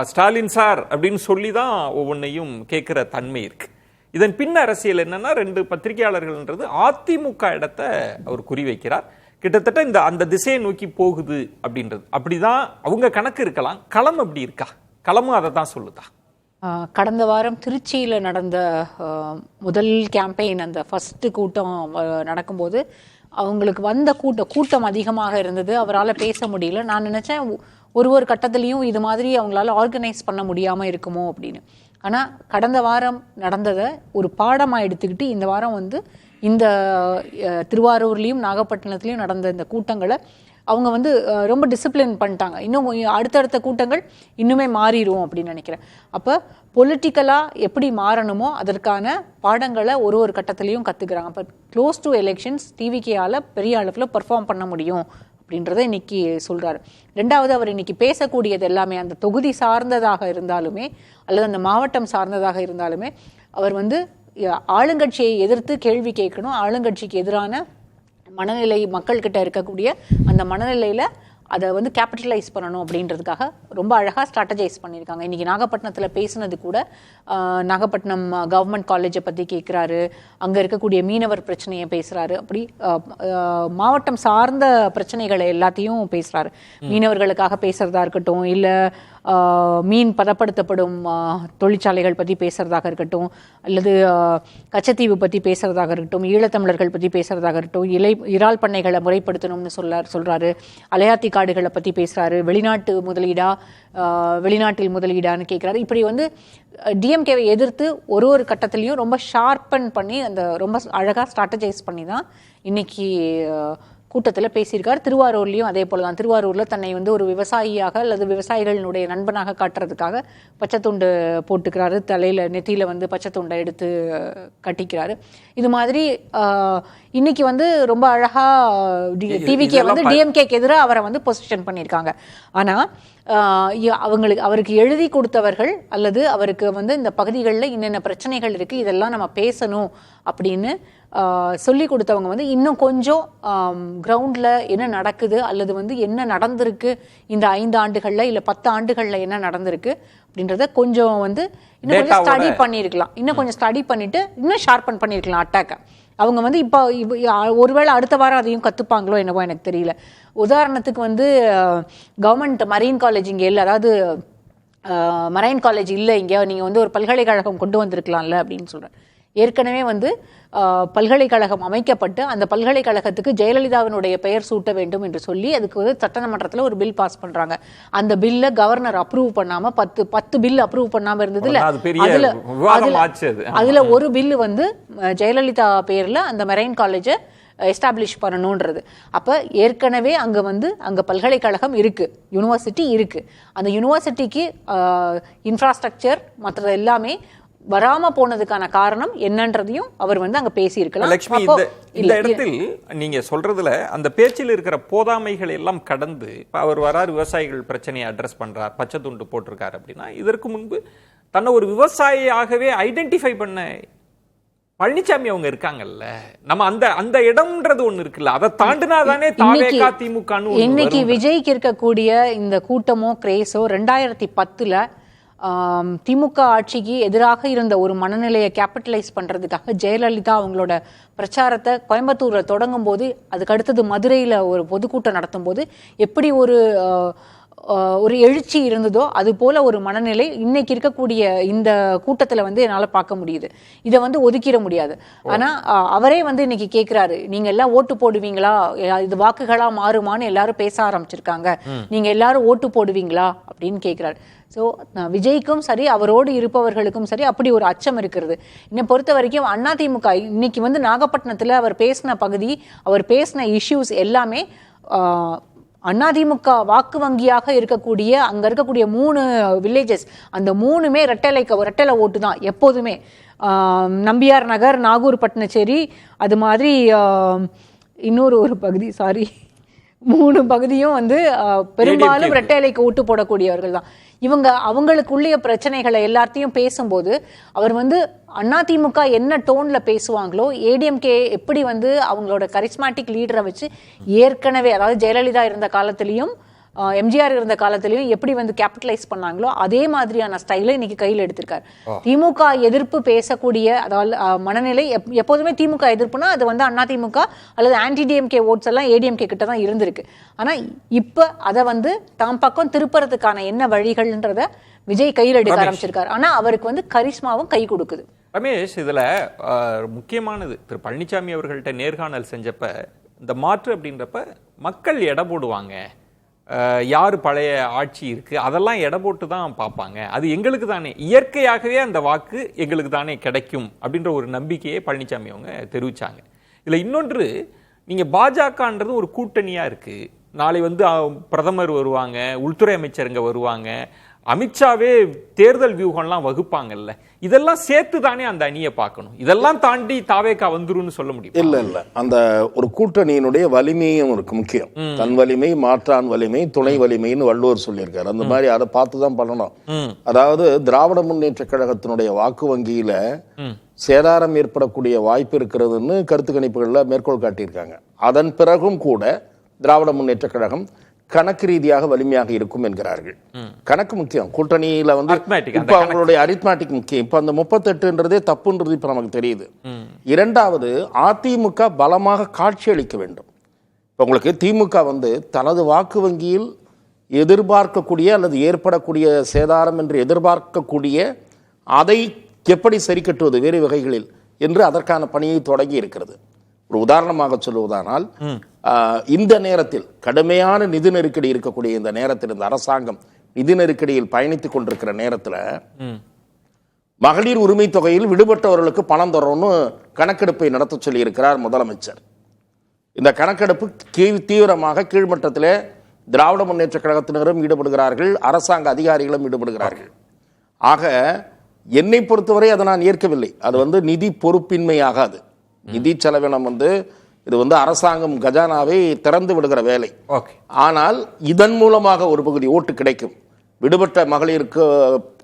ஸ்டாலின் சார் அப்படின்னு சொல்லி தான் ஒவ்வொன்றையும் கேட்கிற தன்மை இருக்கு. இதன் பின் அரசியல் என்னன்னா, 2 பத்திரிகையாளர்கள்ன்றது அதிமுக இடத்தை அவர் குறிவைக்கிறார். கிட்டத்தட்ட அந்த திசையை நோக்கி போகுது அப்படின்றது. அப்படிதான் அவங்க கணக்கு இருக்கலாம். களம் அப்படி இருக்கா? களமும் அதை தான் சொல்லுதா? கடந்த வாரம் திருச்சியில் நடந்த முதல் கேம்பெயின், அந்த ஃபர்ஸ்ட் கூட்டம் நடக்கும்போது அவங்களுக்கு வந்த கூட்டம் அதிகமாக இருந்தது. அவரால் பேச முடியல. நான் நினச்சேன் ஒரு கட்டத்துலேயும் இது மாதிரி அவங்களால ஆர்கனைஸ் பண்ண முடியாமல் இருக்குமோ அப்படின்னு. ஆனால் கடந்த வாரம் நடந்ததை ஒரு பாடமாக எடுத்துக்கிட்டு இந்த வாரம் இந்த திருவாரூர்லேயும் நாகப்பட்டினத்துலேயும் நடந்த இந்த கூட்டங்களை அவங்க ரொம்ப டிசிப்ளின் பண்ணிட்டாங்க. இன்னும் அடுத்தடுத்த கூட்டங்கள் இன்னுமே மாறிடும் அப்படின்னு நினைக்கிறேன். அப்போ பொலிட்டிக்கலாக எப்படி மாறணுமோ அதற்கான பாடங்களை ஒரு கட்டத்துலேயும் கற்றுக்குறாங்க. அப்போ க்ளோஸ் டு எலெக்ஷன்ஸ் டிவிகேயால் பெரிய அளவில் பெர்ஃபார்ம் பண்ண முடியும் அப்படின்றத இன்னைக்கு சொல்கிறாரு. ரெண்டாவது, அவர் இன்னைக்கு பேசக்கூடியது எல்லாமே அந்த தொகுதி சார்ந்ததாக இருந்தாலுமே அல்லது அந்த மாவட்டம் சார்ந்ததாக இருந்தாலுமே அவர் ஆளுங்கட்சியை எதிர்த்து கேள்வி கேட்கணும். ஆளுங்கட்சிக்கு எதிரான மனநிலை மக்கள்கிட்ட இருக்கக்கூடிய அந்த மனநிலையில் அதை கேபிட்டலைஸ் பண்ணணும் அப்படின்றதுக்காக ரொம்ப அழகாக ஸ்ட்ராட்டஜைஸ் பண்ணியிருக்காங்க. இன்றைக்கி நாகப்பட்டினத்தில் பேசுனது கூட நாகப்பட்டினம் கவர்மெண்ட் காலேஜை பற்றி கேட்குறாரு, அங்கே இருக்கக்கூடிய மீனவர் பிரச்சனையை பேசுகிறாரு. அப்படி மாவட்டம் சார்ந்த பிரச்சனைகளை எல்லாத்தையும் பேசுகிறாரு. மீனவர்களுக்காக பேசுகிறதா இருக்கட்டும், இல்லை மீன் பதப்படுத்தப்படும் தொழிற்சாலைகள் பற்றி பேசுகிறதாக இருக்கட்டும், அல்லது கச்சத்தீவு பற்றி பேசுகிறதாக இருக்கட்டும், ஈழத்தமிழர்கள் பற்றி பேசுகிறதாக இருக்கட்டும், இறால் பண்ணைகளை முறைப்படுத்தணும்னு சொல்கிறாரு, அலையாத்தி காடுகளை பற்றி பேசுகிறாரு, வெளிநாட்டில் முதலீடான்னு கேட்குறாரு. இப்படி டிஎம்கேவை எதிர்த்து ஒரு கட்டத்துலையும் ரொம்ப ஷார்பன் பண்ணி அந்த ரொம்ப அழகாக ஸ்ட்ராட்டஜைஸ் பண்ணி தான் இன்னைக்கு கூட்டத்தில் பேசியிருக்கார். திருவாரூர்லேயும் அதே போல தான். திருவாரூரில் தன்னை ஒரு விவசாயியாக அல்லது விவசாயிகளினுடைய நண்பனாக காட்டுறதுக்காக பச்சைத்துண்டு போட்டுக்கிறாரு, தலையில் நெத்தியில் பச்சைத்துண்டை எடுத்து கட்டிக்கிறாரு. இது மாதிரி இன்னைக்கு ரொம்ப அழகாக டிவிகே டிஎம்கேக்கு எதிராக அவரை பொசிஷன் பண்ணியிருக்காங்க. ஆனால் அவருக்கு எழுதி கொடுத்தவர்கள் அல்லது அவருக்கு இந்த பகுதிகளில் என்னென்ன பிரச்சனைகள் இருக்குது இதெல்லாம் நம்ம பேசணும் அப்படின்னு சொல்லி கொடுத்தவங்க இன்னும் கொஞ்சம் கிரவுண்டில் என்ன நடக்குது அல்லது என்ன நடந்திருக்கு இந்த 5 ஆண்டுகளில் இல்லை 10 ஆண்டுகளில் என்ன நடந்திருக்கு அப்படின்றத கொஞ்சம் இன்னும் கொஞ்சம் ஸ்டடி பண்ணியிருக்கலாம். இன்னும் கொஞ்சம் ஸ்டடி பண்ணிட்டு இன்னும் ஷார்பன் பண்ணியிருக்கலாம் அட்டாக்கை. அவங்க இப்போ ஒருவேளை அடுத்த வாரம் அதையும் கற்றுப்பாங்களோ என்னவோ எனக்கு தெரியல. உதாரணத்துக்கு கவர்மெண்ட் மரீன் காலேஜ் இங்கே இல்லை, அதாவது மரைன் காலேஜ் இல்லை இங்கே, நீங்கள் ஒரு பல்கலைக்கழகம் கொண்டு வந்திருக்கலாம்ல அப்படின்னு சொல்கிறேன். ஏற்கனவே பல்கலைக்கழகம் அமைக்கப்பட்டு அந்த பல்கலைக்கழகத்துக்கு ஜெயலலிதாவினுடைய பெயர் சூட்ட வேண்டும் என்று சொல்லி அதுக்கு சட்டமன்றத்தில் ஒரு பில் பாஸ் பண்றாங்க. அந்த பில்லை கவர்னர் அப்ரூவ் பண்ணாம 10 பில் அப்ரூவ் பண்ணாம இருந்ததுல அதுல ஒரு பில்லு ஜெயலலிதா பேர்ல அந்த மெரைன் காலேஜை எஸ்டாப்ளிஷ் பண்ணணுன்றது. அப்போ ஏற்கனவே அங்கே பல்கலைக்கழகம் இருக்குது, யூனிவர்சிட்டி இருக்குது. அந்த யூனிவர்சிட்டிக்கு இன்ஃப்ராஸ்ட்ரக்சர் மற்றது எல்லாமே வராம போனதுக்கான காரணம் என்னன்றதையும் அவர் அங்க பேசியிருக்கலாம். லட்சுமி, இந்த இடத்தில் நீங்க சொல்றதுல அந்த பேச்சில் இருக்கிற போதாமைகள் எல்லாம் கடந்து அவர் வராரு, விவசாயிகள் பிரச்சனையை அட்ரஸ் பண்றார், பச்சை துண்டு போட்டிருக்காரு அப்படின்னா, இதற்கு முன்பு தன்னை ஒரு விவசாயியாகவே ஐடென்டிஃபை பண்ண பழனிசாமி அவங்க இருக்காங்கல்ல. நம்ம அந்த இடம்ன்றது ஒண்ணு இருக்குல்ல, அதை தாண்டினாதானே திமுக. இன்னைக்கு விஜய்க்கு இருக்கக்கூடிய இந்த கூட்டமோ கிரேஸோ 2010 திமுக ஆட்சிக்கு எதிராக இருந்த ஒரு மனநிலையை கேபிட்டலைஸ் பண்ணுறதுக்காக ஜெயலலிதா அவங்களோட பிரச்சாரத்தை கோயம்புத்தூரில் தொடங்கும் போது, அதுக்கு அடுத்தது மதுரையில் ஒரு பொதுக்கூட்டம் நடத்தும் போது எப்படி ஒரு எழுச்சி இருந்ததோ அது போல ஒரு மனநிலை இன்னைக்கு இருக்கக்கூடிய இந்த கூட்டத்தில் என்னால் பார்க்க முடியுது. இதை ஒதுக்கிட முடியாது. ஆனால் அவரே இன்னைக்கு கேட்குறாரு, நீங்கள் எல்லாம் ஓட்டு போடுவீங்களா, இது வாக்குகளாக மாறுமான்னு எல்லாரும் பேச ஆரம்பிச்சிருக்காங்க, நீங்கள் எல்லாரும் ஓட்டு போடுவீங்களா அப்படின்னு கேட்குறாரு. ஸோ விஜய்க்கும் சரி அவரோடு இருப்பவர்களுக்கும் சரி அப்படி ஒரு அச்சம் இருக்கிறது. என்னை பொறுத்த வரைக்கும் அதிமுக இன்னைக்கு நாகப்பட்டினத்தில் அவர் பேசின பகுதி, அவர் பேசின இஷ்யூஸ் எல்லாமே அதிமுக வாக்கு வங்கியாக இருக்கக்கூடிய அங்கே இருக்கக்கூடிய 3 வில்லேஜஸ், அந்த 3மே ரெட்டலை ஓட்டு தான் எப்போதுமே. நம்பியார் நகர், நாகூர் பட்டினச்சேரி, அது மாதிரி இன்னொரு பகுதி, 3 பகுதியும் பெரும்பாலும் ரெட்டைலைக்கு ஓட்டு போடக்கூடியவர்கள் தான். அவங்களுக்குள்ளே பிரச்சனைகளை எல்லாத்தையும் பேசும்போது அவர் வந்து அதிமுக என்ன டோன்ல பேசுவாங்களோ, ஏடிஎம்கே எப்படி வந்து அவங்களோட கரிஸ்மாட்டிக் லீடரை வச்சு ஏற்கனவே, அதாவது ஜெயலலிதா இருந்த காலத்திலையும் எம்ஜிஆர் இருந்த காலத்திலையும் எப்படி வந்து கேபிட்டலைஸ் பண்ணாங்களோ அதே மாதிரியான ஸ்டைலை இன்னைக்கு கையில் எடுத்திருக்காரு. திமுக எதிர்ப்பு பேசக்கூடிய அதாவது மனநிலை எப்போதுமே திமுக எதிர்ப்புனா அது வந்து அதிமுக அல்லது ஆன்டி டிஎம்கே ஓட்ஸ் எல்லாம் ஏடிஎம்கே கிட்ட தான் இருந்திருக்கு. ஆனா இப்ப அதை வந்து தாம் பக்கம் திருப்புறதுக்கான என்ன வழிகள்ன்றத விஜய் கையில் எடுக்க ஆரம்பிச்சிருக்காரு. ஆனா அவருக்கு வந்து கரிஸ்மாவும் கை கொடுக்குது. ரமேஷ், இதுல முக்கியமானது திரு பழனிசாமி அவர்கள்ட்ட நேர்காணல் செஞ்சப்ப இந்த மாற்று அப்படின்றப்ப மக்கள் எடை போடுவாங்க, யார் பழைய ஆட்சி இருக்கு அதெல்லாம் எடை போட்டு தான் பார்ப்பாங்க, அது எங்களுக்கு தானே இயற்கையாகவே அந்த வாக்கு எங்களுக்கு தானே கிடைக்கும் அப்படின்ற ஒரு நம்பிக்கையை பழனிசாமி அவங்க தெரிவிச்சாங்க. இதில் இன்னொன்று, நீங்க பாஜகன்றது ஒரு கூட்டணியா இருக்கு, நாளை வந்து பிரதமர் வருவாங்க, உள்துறை அமைச்சருங்க வருவாங்க, அமித்ஷாவே தேர்தல் வியூகம்லாம் வகுப்பாங்கல்ல, இதெல்லாம் சேர்த்து தானே அந்த அணியை பார்க்கணும். இதெல்லாம் தாண்டி தாவேகா வந்துருன்னு சொல்ல முடியும்? இல்ல அந்த ஒரு கூட்டணியினுடைய வலிமையும் இருக்கு முக்கியம். தன் வலிமை, மாற்றான் வலிமை, துணை வலிமைன்னு வள்ளுவர் சொல்லியிருக்காரு. அந்த மாதிரி அதை பார்த்துதான் பண்ணணும். அதாவது திராவிட முன்னேற்ற கழகத்தினுடைய வாக்கு வங்கியில சேதாரம் ஏற்படக்கூடிய வாய்ப்பு இருக்கிறதுன்னு கருத்து கணிப்புகள்ல மேற்கோள் காட்டியிருக்காங்க. அதன் பிறகும் கூட திராவிட முன்னேற்ற கழகம் கணக்கு ரீதியாக வலிமையாக இருக்கும் என்கிறார்கள். கணக்கு முக்கியம். கூட்டணியில வந்து இப்ப அவங்களுடைய அரித்மேட்டிக் முக்கியம். இப்ப அந்த 38ன்றதே தப்புன்றது இப்ப நமக்கு தெரியுது. இரண்டாவது, அதிமுக பலமாக காட்சி அளிக்க வேண்டும். இப்ப உங்களுக்கு திமுக வந்து தனது வாக்கு வங்கியில் எதிர்பார்க்கக்கூடிய அல்லது ஏற்படக்கூடிய சேதாரம் என்று எதிர்பார்க்கக்கூடிய அதை எப்படி சரி கட்டுவது வேறு வகைகளில் என்று அதற்கான பணியை தொடங்கி இருக்கிறது. ஒரு உதாரணமாக சொல்லுவதானால், இந்த நேரத்தில் கடுமையான நிதி நெருக்கடி இருக்கக்கூடிய இந்த நேரத்தில், இந்த அரசாங்கம் நிதி நெருக்கடியில் பயணித்துக் கொண்டிருக்கிற நேரத்தில் மகளிர் உரிமை தொகையில் விடுபட்டவர்களுக்கு பணம் தரணும்னு கணக்கெடுப்பை நடத்த சொல்லி இருக்கிறார் முதலமைச்சர். இந்த கணக்கெடுப்பு தீவிரமாக கீழ்மட்டத்திலே திராவிட முன்னேற்ற கழகத்தினரும் ஈடுபடுகிறார்கள், அரசாங்க அதிகாரிகளும் ஈடுபடுகிறார்கள். ஆக என்னை பொறுத்தவரை அதை நான் ஏற்கவில்லை. அது வந்து நிதி பொறுப்பின்மையாகாது. நிதி செலவினம் வந்து இது வந்து அரசாங்கம் கஜானாவை திறந்து விடுகிற வேலை. ஆனால் இதன் மூலமாக ஒரு பகுதி ஓட்டு கிடைக்கும். விடுபட்ட மகளிருக்கு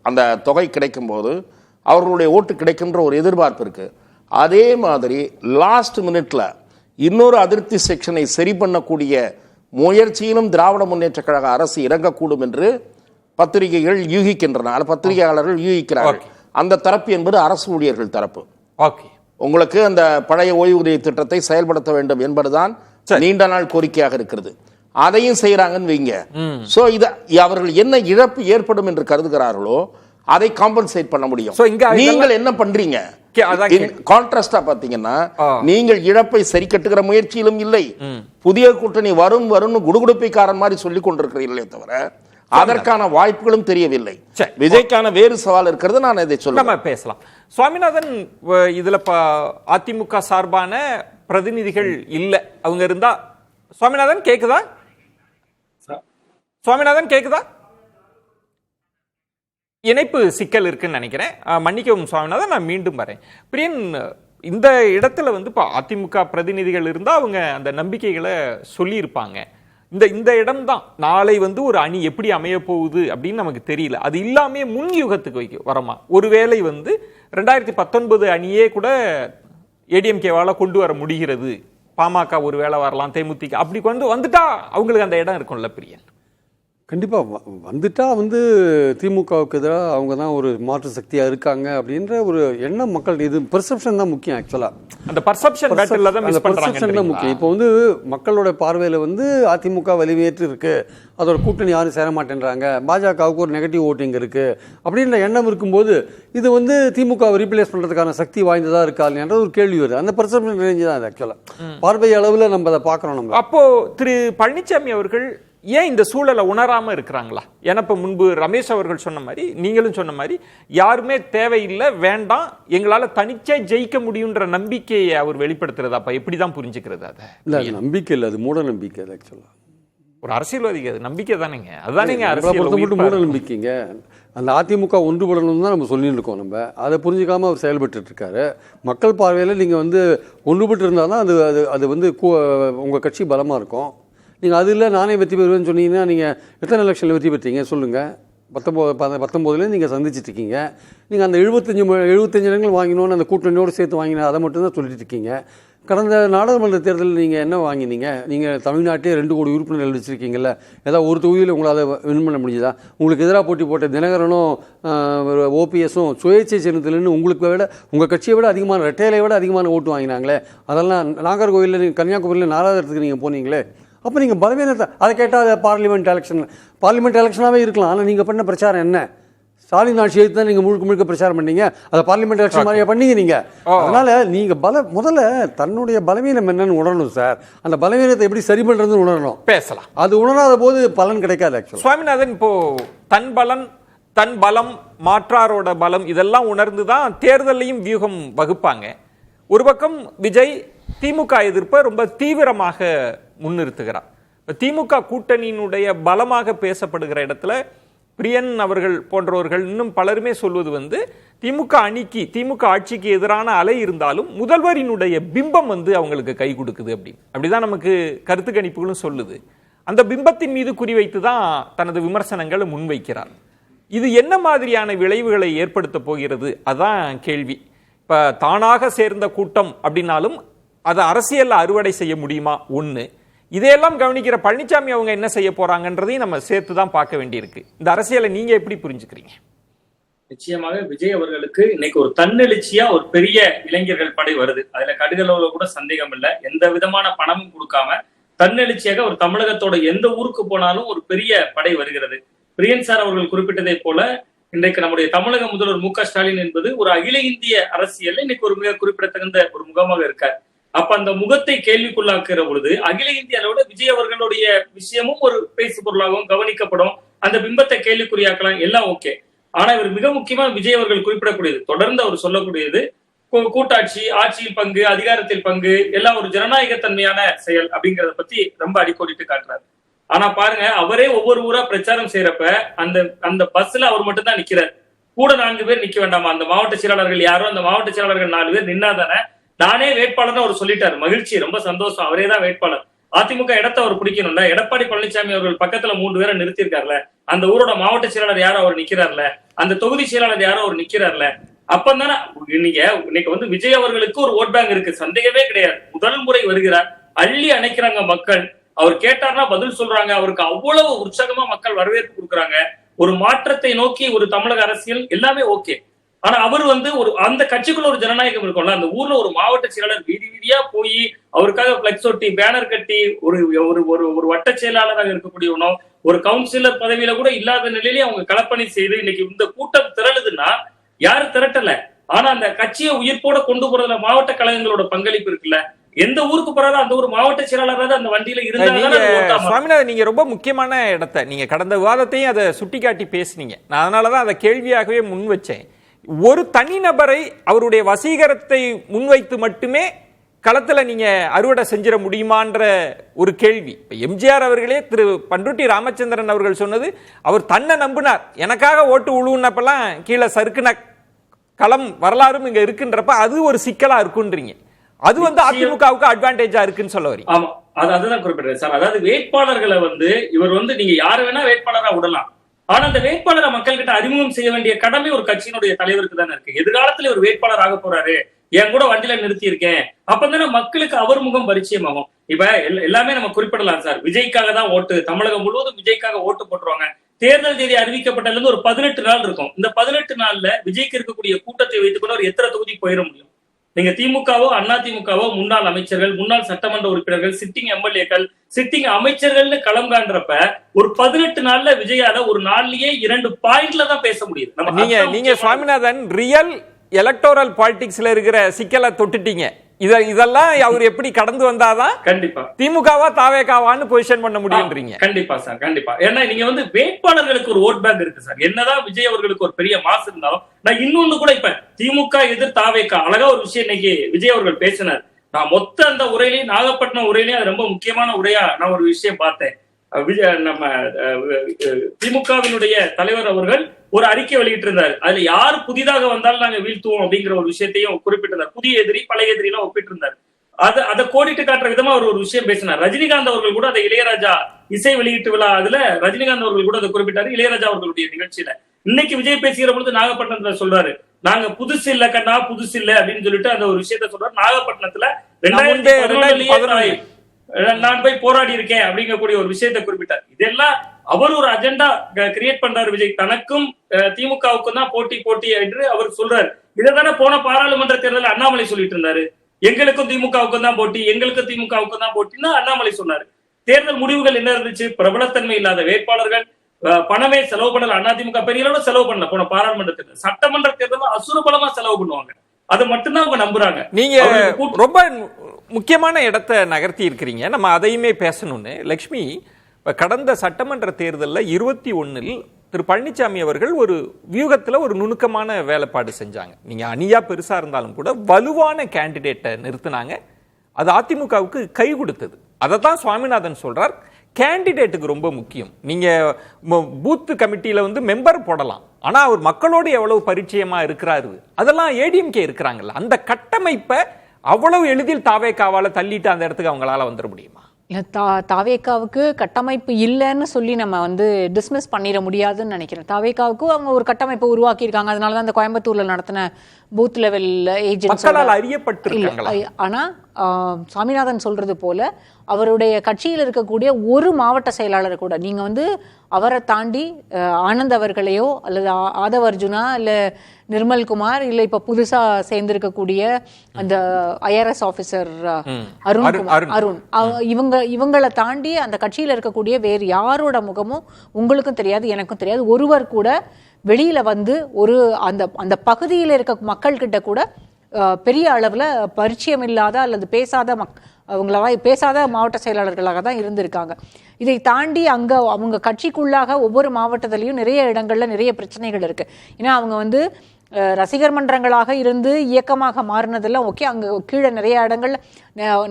அந்த தொகை கிடைக்கும் போது அவர்களுடைய ஓட்டு கிடைக்கின்ற ஒரு எதிர்பார்ப்பு இருக்கு. அதே மாதிரி லாஸ்ட் மினிட்ல இன்னொரு அதிருப்தி செக்ஷனை சரி பண்ணக்கூடிய முயற்சியிலும் திராவிட முன்னேற்ற கழக அரசு இறங்கக்கூடும் என்று பத்திரிகைகள் யூகிக்கின்றன, பத்திரிகையாளர்கள் யூகிக்கிறார்கள். அந்த தரப்பு என்பது அரசு ஊழியர்கள் தரப்பு. உங்களுக்கு அந்த பழைய ஓய்வூதிய திட்டத்தை செயல்படுத்த வேண்டும் என்பதுதான் நீண்ட நாள் கோரிக்கையாக இருக்கிறது. அதையும் செய்யறாங்கன்னு வைங்க. சோ இத அவர்கள் என்ன இழப்பு ஏற்படும் என்று கருதுகிறார்களோ அதை காம்பன்சேட் பண்ண முடியும். நீங்கள் என்ன பண்றீங்க? கான்ட்ராஸ்டா பாத்தீங்கன்னா, நீங்கள் இழப்பை சரி கட்டுகிற முயற்சியிலும் இல்லை, புதிய கூட்டணி வரும் வரும் குடுகுடுப்பைக்காரன் மாதிரி சொல்லிக் கொண்டிருக்கிறீர்களே தவிர அதற்கான வாய்ப்புகளும் தெரியவில்லை. விஜய்க்கான வேறு சவால் இருக்கிறது. நான் இதை சொல்ல பேசலாம். சுவாமிநாதன், இதுல அதிமுக சார்பான பிரதிநிதிகள் இல்ல, அவங்க இருந்தா சுவாமிநாதன் கேக்குதா? சுவாமிநாதன் கேக்குதா? இணைப்பு சிக்கல் இருக்குன்னு நினைக்கிறேன், மன்னிக்கவும் சுவாமிநாதன், நான் மீண்டும் வரேன். பிரியன், இந்த இடத்துல வந்து அதிமுக பிரதிநிதிகள் இருந்தா அவங்க அந்த நம்பிக்கைகளை சொல்லி இருப்பாங்க. இந்த இடம் தான் நாளை வந்து ஒரு அணி எப்படி அமைய போகுது அப்படின்னு நமக்கு தெரியல. அது இல்லாம முன் யுகத்துக்கு வரமா, ஒருவேளை வந்து 2019 அணியே கூட ஏடிஎம்கேவால கொண்டு வர முடிகிறது, பாமக ஒரு வேளை வரலாம், தேமுதிக அப்படி வந்துட்டா அவங்களுக்கு அந்த இடம் இருக்கும்ல பிரியன்? கண்டிப்பாக வந்துட்டா வந்து திமுகவுக்கு எதிராக அவங்க தான் ஒரு மாற்று சக்தியாக இருக்காங்க அப்படின்ற ஒரு எண்ணம் மக்கள், இது பெர்செப்ஷன் தான் முக்கியம். ஆக்சுவலாக அந்த பெர்செப்ஷன் தான் முக்கியம். இப்போ வந்து மக்களோட பார்வையில் வந்து அதிமுக வலிமையேற்று இருக்கு, அதோட கூட்டணி யாரும் சேர மாட்டேன்றாங்க, பாஜகவுக்கு ஒரு நெகட்டிவ் ஓட்டிங் இருக்கு அப்படின்ற எண்ணம் இருக்கும்போது இது வந்து திமுக ரீப்ளேஸ் பண்ணுறதுக்கான சக்தி வாய்ந்ததா இருக்கா இல்லைன்ற ஒரு கேள்வி வருது. அந்த பெர்செப்ஷன் ரேஞ்சு தான் ஆக்சுவலாக பார்வை அளவில் நம்ம அதை பார்க்குறோம். நம்ம அப்போ திரு பழனிசாமி அவர்கள் ஏன் இந்த சூழலை உணராம இருக்கிறாங்களா? ஏன்னா இப்ப முன்பு ரமேஷ் அவர்கள் சொன்ன மாதிரி, நீங்களும் சொன்ன மாதிரி, யாருமே தேவையில்லை, வேண்டாம், எங்களால தனிச்சே ஜெயிக்க முடியுன்ற நம்பிக்கையை அவர் வெளிப்படுத்துறதா? அப்ப எப்படிதான் புரிஞ்சுக்கிறது? அதை இல்ல, நம்பிக்கை இல்லை, அது மூட நம்பிக்கை. அது ஆக்சுவலா ஒரு அரசியல்வாதிக்கு அது நம்பிக்கை தானேங்க. அதுதானேங்க அரசியல் மூட நம்பிக்கைங்க. அந்த அதிமுக ஒன்றுபடணும் தான் நம்ம சொல்லிட்டு இருக்கோம். நம்ம அதை புரிஞ்சுக்காம அவர் செயல்பட்டு இருக்காரு. மக்கள் பார்வையில் நீங்க வந்து ஒன்றுபட்டு இருந்தால் தான் அது வந்து உங்க கட்சி பலமா இருக்கும். நீங்கள் அது இல்லை நானே வெற்றி பெறுவேன்னு சொன்னீங்கன்னா நீங்கள் எத்தனை எலெக்ஷனில் வெற்றி பெற்றீங்க சொல்லுங்கள்? 19 நீங்கள் சந்திச்சுட்டு இருக்கீங்க. நீங்கள் அந்த 75 இடங்கள் வாங்கினோன்னு அந்த கூட்டணியோடு சேர்த்து வாங்கின அதை மட்டும்தான் சொல்லிட்டு இருக்கீங்க. கடந்த நாடாளுமன்ற தேர்தலில் நீங்கள் என்ன வாங்கினீங்க? நீங்கள் தமிழ்நாட்டிலே 2 கோடி உறுப்பினர்கள் வச்சுருக்கீங்கல்ல, ஏதாவது ஒரு தொகுதியில் உங்களால் வின் பண்ண முடியுதா? உங்களுக்கு எதிராக போட்டி போட்ட தினகரனும் ஓபிஎஸும் சுயேட்சை சின்னத்தில்னு உங்களுக்கு விட உங்கள் கட்சியை விட அதிகமான ரெட்டையிலை விட அதிகமான ஓட்டு வாங்கினாங்களே. அதெல்லாம் நாகர்கோவிலில் நீங்கள் கன்னியாகுமரியில் 4வது இடத்துக்கு நீங்கள் போனீங்களே. அப்போ நீங்கள் பலவீனத்தை அதை கேட்டால் பார்லிமெண்ட் எலெக்ஷனாகவே இருக்கலாம். ஆனால் நீங்கள் பண்ண பிரச்சாரம் என்ன? ஸ்டாலின் ஆட்சி எழுத்து தான் நீங்கள் முழுக்க பிரச்சாரம் பண்ணீங்க. அதை பார்லிமெண்ட் எலெக்ஷன் மாதிரியா பண்ணீங்க நீங்கள். அதனால நீங்கள் முதல்ல தன்னுடைய பலவீனம் என்னன்னு உணரணும் சார். அந்த பலவீனத்தை எப்படி சரி பண்ணுறதுன்னு உணரணும். பேசலாம். அது உணராத போது பலன் கிடைக்காது. ஆக்சுவலி சுவாமிநாதன், இப்போ தன் பலம் மாற்றாரோட பலம் இதெல்லாம் உணர்ந்து தான் தேர்தலையும் வியூகம் வகுப்பாங்க. ஒரு பக்கம் விஜய் திமுக எதிர்ப்பை ரொம்ப தீவிரமாக முன்னிறுத்துகிறார். திமுக கூட்டணியினுடைய பலமாக பேசப்படுகிற இடத்துல பிரியன் அவர்கள் போன்றவர்கள் இன்னும் பலருமே சொல்வது திமுக ஆட்சிக்கு எதிரான அலை இருந்தாலும் முதல்வரினுடைய பிம்பம் அவங்களுக்கு கை கொடுக்குது அப்படிதான் நமக்கு கருத்து கணிப்புகளும் சொல்லுது. அந்த பிம்பத்தின் மீது குறிவைத்து தான் தனது விமர்சனங்களை முன்வைக்கிறார். இது என்ன மாதிரியான விளைவுகளை ஏற்படுத்த போகிறது? அதான் கேள்வி. இப்ப தானாக சேர்ந்த கூட்டம் அப்படின்னாலும் அதை அரசியல்ல அறுவடை செய்ய முடியுமா? ஒண்ணு. இதையெல்லாம் கவனிக்கிற பழனிசாமி அவங்க என்ன செய்ய போறாங்கன்றதையும் நம்ம சேர்த்து தான் பார்க்க வேண்டியிருக்கு. இந்த அரசியலை நீங்க எப்படி புரிஞ்சுக்கிறீங்க? நிச்சயமாக விஜய் அவர்களுக்கு இன்னைக்கு ஒரு தன்னெழுச்சியா ஒரு பெரிய இளைஞர்கள் படை வருது. அதுல கடுகளவுல கூட சந்தேகம் இல்லை. எந்த விதமான பணமும் கொடுக்காம தன்னெழுச்சியாக ஒரு தமிழகத்தோட எந்த ஊருக்கு போனாலும் ஒரு பெரிய படை வருகிறது. பிரியன் சார் அவர்கள் குறிப்பிட்டதை போல இன்றைக்கு நம்முடைய தமிழக முதல்வர் மு.க. ஸ்டாலின் என்பது ஒரு அகில இந்திய அரசியல் இன்னைக்கு ஒரு மிக குறிப்பிடத்தகுந்த ஒரு முகமாக இருக்கார். அப்ப அந்த முகத்தை கேள்விக்குள்ளாக்குற பொழுது அகில இந்திய அளவுல விஜய் அவர்களுடைய விஷயமும் ஒரு பேசு பொருளாகவும் கவனிக்கப்படும். அந்த பிம்பத்தை கேள்விக்குறியாக்கலாம், எல்லாம் ஓகே. ஆனா இவர் மிக முக்கியமா விஜய் அவர்கள் குறிப்பிடக்கூடியது, தொடர்ந்து அவர் சொல்லக்கூடியது கூட்டாட்சி, ஆட்சியில் பங்கு, அதிகாரத்தில் பங்கு எல்லாம் ஒரு ஜனநாயகத்தன்மையான செயல் அப்படிங்கறத பத்தி ரொம்ப அடிக்கோடிட்டு காட்டுறாரு. ஆனா பாருங்க, அவரே ஒவ்வொரு ஊரா பிரச்சாரம் செய்யறப்ப அந்த பஸ்ல அவர் மட்டும் தான் நிக்கிறார். கூட 4 பேர் நிக்க வேண்டாமா? அந்த மாவட்ட செயலாளர்கள் யாரோ அந்த மாவட்ட செயலாளர்கள் 4 பேர் நின்னாதானே நானே வேட்பாளர் அவர் சொல்லிட்டாரு. மகிழ்ச்சி, ரொம்ப சந்தோஷம், அவரே தான் வேட்பாளர். அதிமுக இடத்தை அவர் பிடிக்கணும்ல. எடப்பாடி பழனிசாமி அவர்கள் பக்கத்துல 3 பேரை நிறுத்திருக்காருல. அந்த ஊரோட மாவட்ட செயலாளர் யாரோ அவர் நிக்கிறார்ல, அந்த தொகுதி செயலாளர் யாரோ அவர் நிக்கிறார்ல. அப்பந்தானே இன்னைக்கு விஜய் அவர்களுக்கு ஒரு ஓட் பேங்க் இருக்கு, சந்தேகமே கிடையாது. முதல் முறை வருகிறார், அள்ளி அணைக்கிறாங்க மக்கள். அவர் கேட்டார்னா பதில் சொல்றாங்க. அவருக்கு அவ்வளவு உற்சாகமா மக்கள் வரவேற்பு கொடுக்குறாங்க. ஒரு மாற்றத்தை நோக்கி ஒரு தமிழக அரசியல் எல்லாமே ஓகே. ஆனா அவர் ஒரு அந்த கட்சிக்குள்ள ஒரு ஜனநாயகம் இருக்கும்ல. அந்த ஊர்ல ஒரு மாவட்ட செயலாளர் வீதி வீதியா போய் அவருக்காக பிளக்ஸ் ஒட்டி பேனர் கட்டி ஒரு வட்ட செயலாளராக இருக்கக்கூடியவனோ ஒரு கவுன்சிலர் பதவியில கூட இல்லாத நிலையிலேயே அவங்க களப்பணி செய்து இன்னைக்கு இந்த கூட்டம் திரளுதுன்னா யாரும் திரட்டல. ஆனா அந்த கட்சியை உயிர்ப்போட கொண்டு போறதுல மாவட்ட கழகங்களோட பங்களிப்பு இருக்குல்ல. எந்த ஊருக்கு போறாரோ அந்த ஒரு மாவட்ட செயலாளராக அந்த வண்டியில இருந்தாங்க. சுவாமிநாதன், நீங்க ரொம்ப முக்கியமான இடத்தை நீங்க கடந்த விவாதத்தையும் அதை சுட்டிக்காட்டி பேசுனீங்க. நான் அதனாலதான் அதை கேள்வியாகவே முன் வச்சேன். ஒரு தனிநபரை அவருடைய வசீகரத்தை முன்வைத்து மட்டுமே களத்துல நீங்க அறுவடை செஞ்சிட முடியுமான்ற ஒரு கேள்வி. எம்ஜிஆர் அவர்களே திரு பண்ருட்டி ராமச்சந்திரன் அவர்கள் சொன்னது, அவர் தன்னை நம்பினார். எனக்காக ஓட்டு உழுவுனப்பெல்லாம் கீழே சறுக்குன களம் வரலாறும் இங்க இருக்குன்றப்ப அது ஒரு சிக்கலா இருக்குன்றீங்க. அது அதிமுகவுக்கு அட்வான்டேஜா இருக்குன்னு சொல்ல வரீங்க. ஆமா, அதுதான் குறிப்பிடுறேன் சார். அதாவது வேட்பாளர்களை இவர் நீங்க யாரு வேணா வேட்பாளரா விடலாம். ஆனா அந்த வேட்பாளரை மக்கள் கிட்ட அறிமுகம் செய்ய வேண்டிய கடமை ஒரு கட்சியினுடைய தலைவருக்கு தானே இருக்கு. எதிர்காலத்துல ஒரு வேட்பாளர் ஆக போறாரு, என் கூட வண்டியில நிறுத்தி இருக்கேன், அப்பதானே மக்களுக்கு அவர் முகம் பரிச்சயமாகும். இப்ப எல்லாமே நம்ம குறிப்பிடலாம் சார். விஜய்க்காக தான் ஓட்டு, தமிழகம் முழுவதும் விஜய்க்காக ஓட்டு போட்டுருவாங்க. தேர்தல் தேதி அறிவிக்கப்பட்டதுல இருந்து ஒரு 18 நாள் இருக்கும். இந்த 18 நாள்ல விஜய்க்கு இருக்கக்கூடிய கூட்டத்தை வைத்துக்கொண்டு ஒரு எத்தனை தொகுதி போயிட முடியும்? நீங்க திமுகவோ அதிமுகவோ முன்னாள் அமைச்சர்கள், முன்னாள் சட்டமன்ற உறுப்பினர்கள், சிட்டிங் எம்எல்ஏக்கள், சிட்டிங் அமைச்சர்கள்னு களம் காண்றப்ப ஒரு 18 நாள்ல விஜயால ஒரு நாள்லயே 2 பாயிண்ட்ல தான் பேச முடியுது. நீங்க சுவாமிநாதன் ரியல் எலக்டோரல் பாலிடிக்ஸ்ல இருக்கிற சிக்கலை தொட்டுட்டீங்க. இதெல்லாம் அவர் எப்படி கடந்து வந்தாதான் கண்டிப்பா திமுகவா தாவேகாவான்னு பொசிஷன் பண்ண முடியும்ன்றீங்க. கண்டிப்பா சார், கண்டிப்பா. ஏன்னா நீங்க வேட்பாளர்களுக்கு ஒரு ஓட் பேங்க் இருக்கு சார். என்னதான் விஜய் அவர்களுக்கு ஒரு பெரிய மாசு இருந்தாலும், நான் இன்னொன்னு கூட இப்ப திமுக எதிர் தாவேகா அழகா ஒரு விஷயம் இன்னைக்கு விஜய் அவர்கள் பேசினார். நான் மொத்த அந்த உரையிலையும் நாகப்பட்டினம் உரையிலையும் அது ரொம்ப முக்கியமான உரையா நான் ஒரு விஷயம் பார்த்தேன். நம்ம திமுகவினுடைய தலைவர் அவர்கள் ஒரு அறிக்கை வெளியிட்டிருந்தார். அதுல யார் புதிதாக வந்தாலும் நாங்க வீழ்த்துவோம் அப்படிங்கிற ஒரு விஷயத்தையும் குறிப்பிட்டிருந்தார். புதிய எதிரி பழைய எதிரி எல்லாம் ஒப்பிட்டிருந்தார். அதை கோடிட்டு காட்டுற விதமா அவர் ஒரு விஷயம் பேசினார். ரஜினிகாந்த் அவர்கள் கூட அதை இளையராஜா இசை வெளியீட்டு விழா அதுல ரஜினிகாந்த் அவர்கள் கூட அதை குறிப்பிட்டாரு இளையராஜா அவர்களுடைய நிகழ்ச்சியில. இன்னைக்கு விஜய் பேசுகிற பொழுது நாகப்பட்டினத்துல சொல்றாரு, நாங்க புதுசு இல்ல கண்ணா புதுசு இல்ல அப்படின்னு சொல்லிட்டு அந்த ஒரு விஷயத்த சொல்றாரு. நாகப்பட்டினத்துல 2011 நான் போய் போராடி இருக்கேன் அப்படிங்கக்கூடிய ஒரு விஷயத்தை குறிப்பிட்டார். இதெல்லாம் அவர் ஒரு அஜெண்டா கிரியேட் பண்றாரு விஜய். தனக்கும் திமுகவுக்கும் தான் போட்டி என்று அவர் சொல்றாரு. இதைதானே போன பாராளுமன்ற தேர்தலில் அண்ணாமலை சொல்லிட்டு இருந்தாரு. எங்களுக்கும் திமுகவுக்கும் தான் போட்டி, எங்களுக்கும் திமுகவுக்கும் தான் போட்டின்னு அண்ணாமலை சொன்னாரு. தேர்தல் முடிவுகள் என்ன இருந்துச்சு? பிரபலத்தன்மை இல்லாத வேட்பாளர்கள், பணமே செலவு பண்ணல. அதிமுக பெரிய அளவுல செலவு பண்ணல போன பாராளுமன்ற தேர்தல். சட்டமன்ற தேர்தல் அசுரபலமா செலவு பண்ணுவாங்க. அதை மட்டும்தான் அவங்க நம்புறாங்க. நீங்க ரொம்ப முக்கியமான இடத்தை நகர்த்தி இருக்கிறீங்க, நம்ம அதையுமே பேசணும்னு. லட்சுமி, கடந்த சட்டமன்ற தேர்தலில் 21 திரு பழனிசாமி அவர்கள் ஒரு வியூகத்தில் ஒரு நுணுக்கமான வேலைப்பாடு செஞ்சாங்க. நீங்க அணியா பெருசா இருந்தாலும் கூட வலுவான கேண்டிடேட்டை நிறுத்தினாங்க. அது அதிமுகவுக்கு கை கொடுத்தது. அதை தான் சுவாமிநாதன் சொல்றார், கேண்டிடேட்டுக்கு ரொம்ப முக்கியம். நீங்க பூத் கமிட்டியில மெம்பர் போடலாம், ஆனா அவர் மக்களோடு எவ்வளவு பரிச்சயமா இருக்கிறாரு, அதெல்லாம் ஏடிஎம்கே இருக்கிறாங்கல்ல, அந்த கட்டமைப்பை அவ்வளவு எளிதில் தாவேக்காவால தள்ளிட்டு அந்த இடத்துக்கு அவங்களால வந்துட முடியுமா? இல்லை, தாவேக்காவுக்கு கட்டமைப்பு இல்லைன்னு சொல்லி நம்ம டிஸ்மிஸ் பண்ணிட முடியாதுன்னு நினைக்கிறேன். தாவேக்காவுக்கு அவங்க ஒரு கட்டமைப்பை உருவாக்கியிருக்காங்க. அதனால தான் அந்த கோயம்புத்தூர்ல நடத்தின பூத் லெவல் ஏஜென்ட்ஸ் அறியப்பட்டிருக்காங்களா? ஆனா சாமிநாதன் சொல்றது போல அவருடைய கட்சியில் இருக்கக்கூடிய ஒரு மாவட்ட செயலாளர் கூட நீங்க அவரை தாண்டி ஆனந்த் அவர்களையோ அல்லது ஆதவ் அர்ஜுனா இல்ல நிர்மல்குமார் இல்ல இப்ப புதுசா சேர்ந்திருக்கக்கூடிய அந்த ஐஆர்எஸ் ஆபீசர் அருண் இவங்களை தாண்டி அந்த கட்சியில இருக்கக்கூடிய வேறு யாரோட முகமும் உங்களுக்கும் தெரியாது, எனக்கும் தெரியாது. ஒருவர் கூட வெளியில ஒரு அந்த பகுதியில் இருக்க மக்கள் கிட்ட கூட பெரிய அளவுல பரிச்சயம் இல்லாத அல்லது பேசாத மாவட்ட செயலாளர்களாக தான் இருந்திருக்காங்க. இதை தாண்டி அவங்க கட்சிக்குள்ளாக ஒவ்வொரு மாவட்டத்திலையும் நிறைய இடங்கள்ல நிறைய பிரச்சனைகள் இருக்கு. ஏன்னா அவங்க ரசிகர் மன்றங்களாக இருந்து இயக்கமாக மாறினதெல்லாம் ஓகே, அங்கே கீழே நிறைய இடங்கள்ல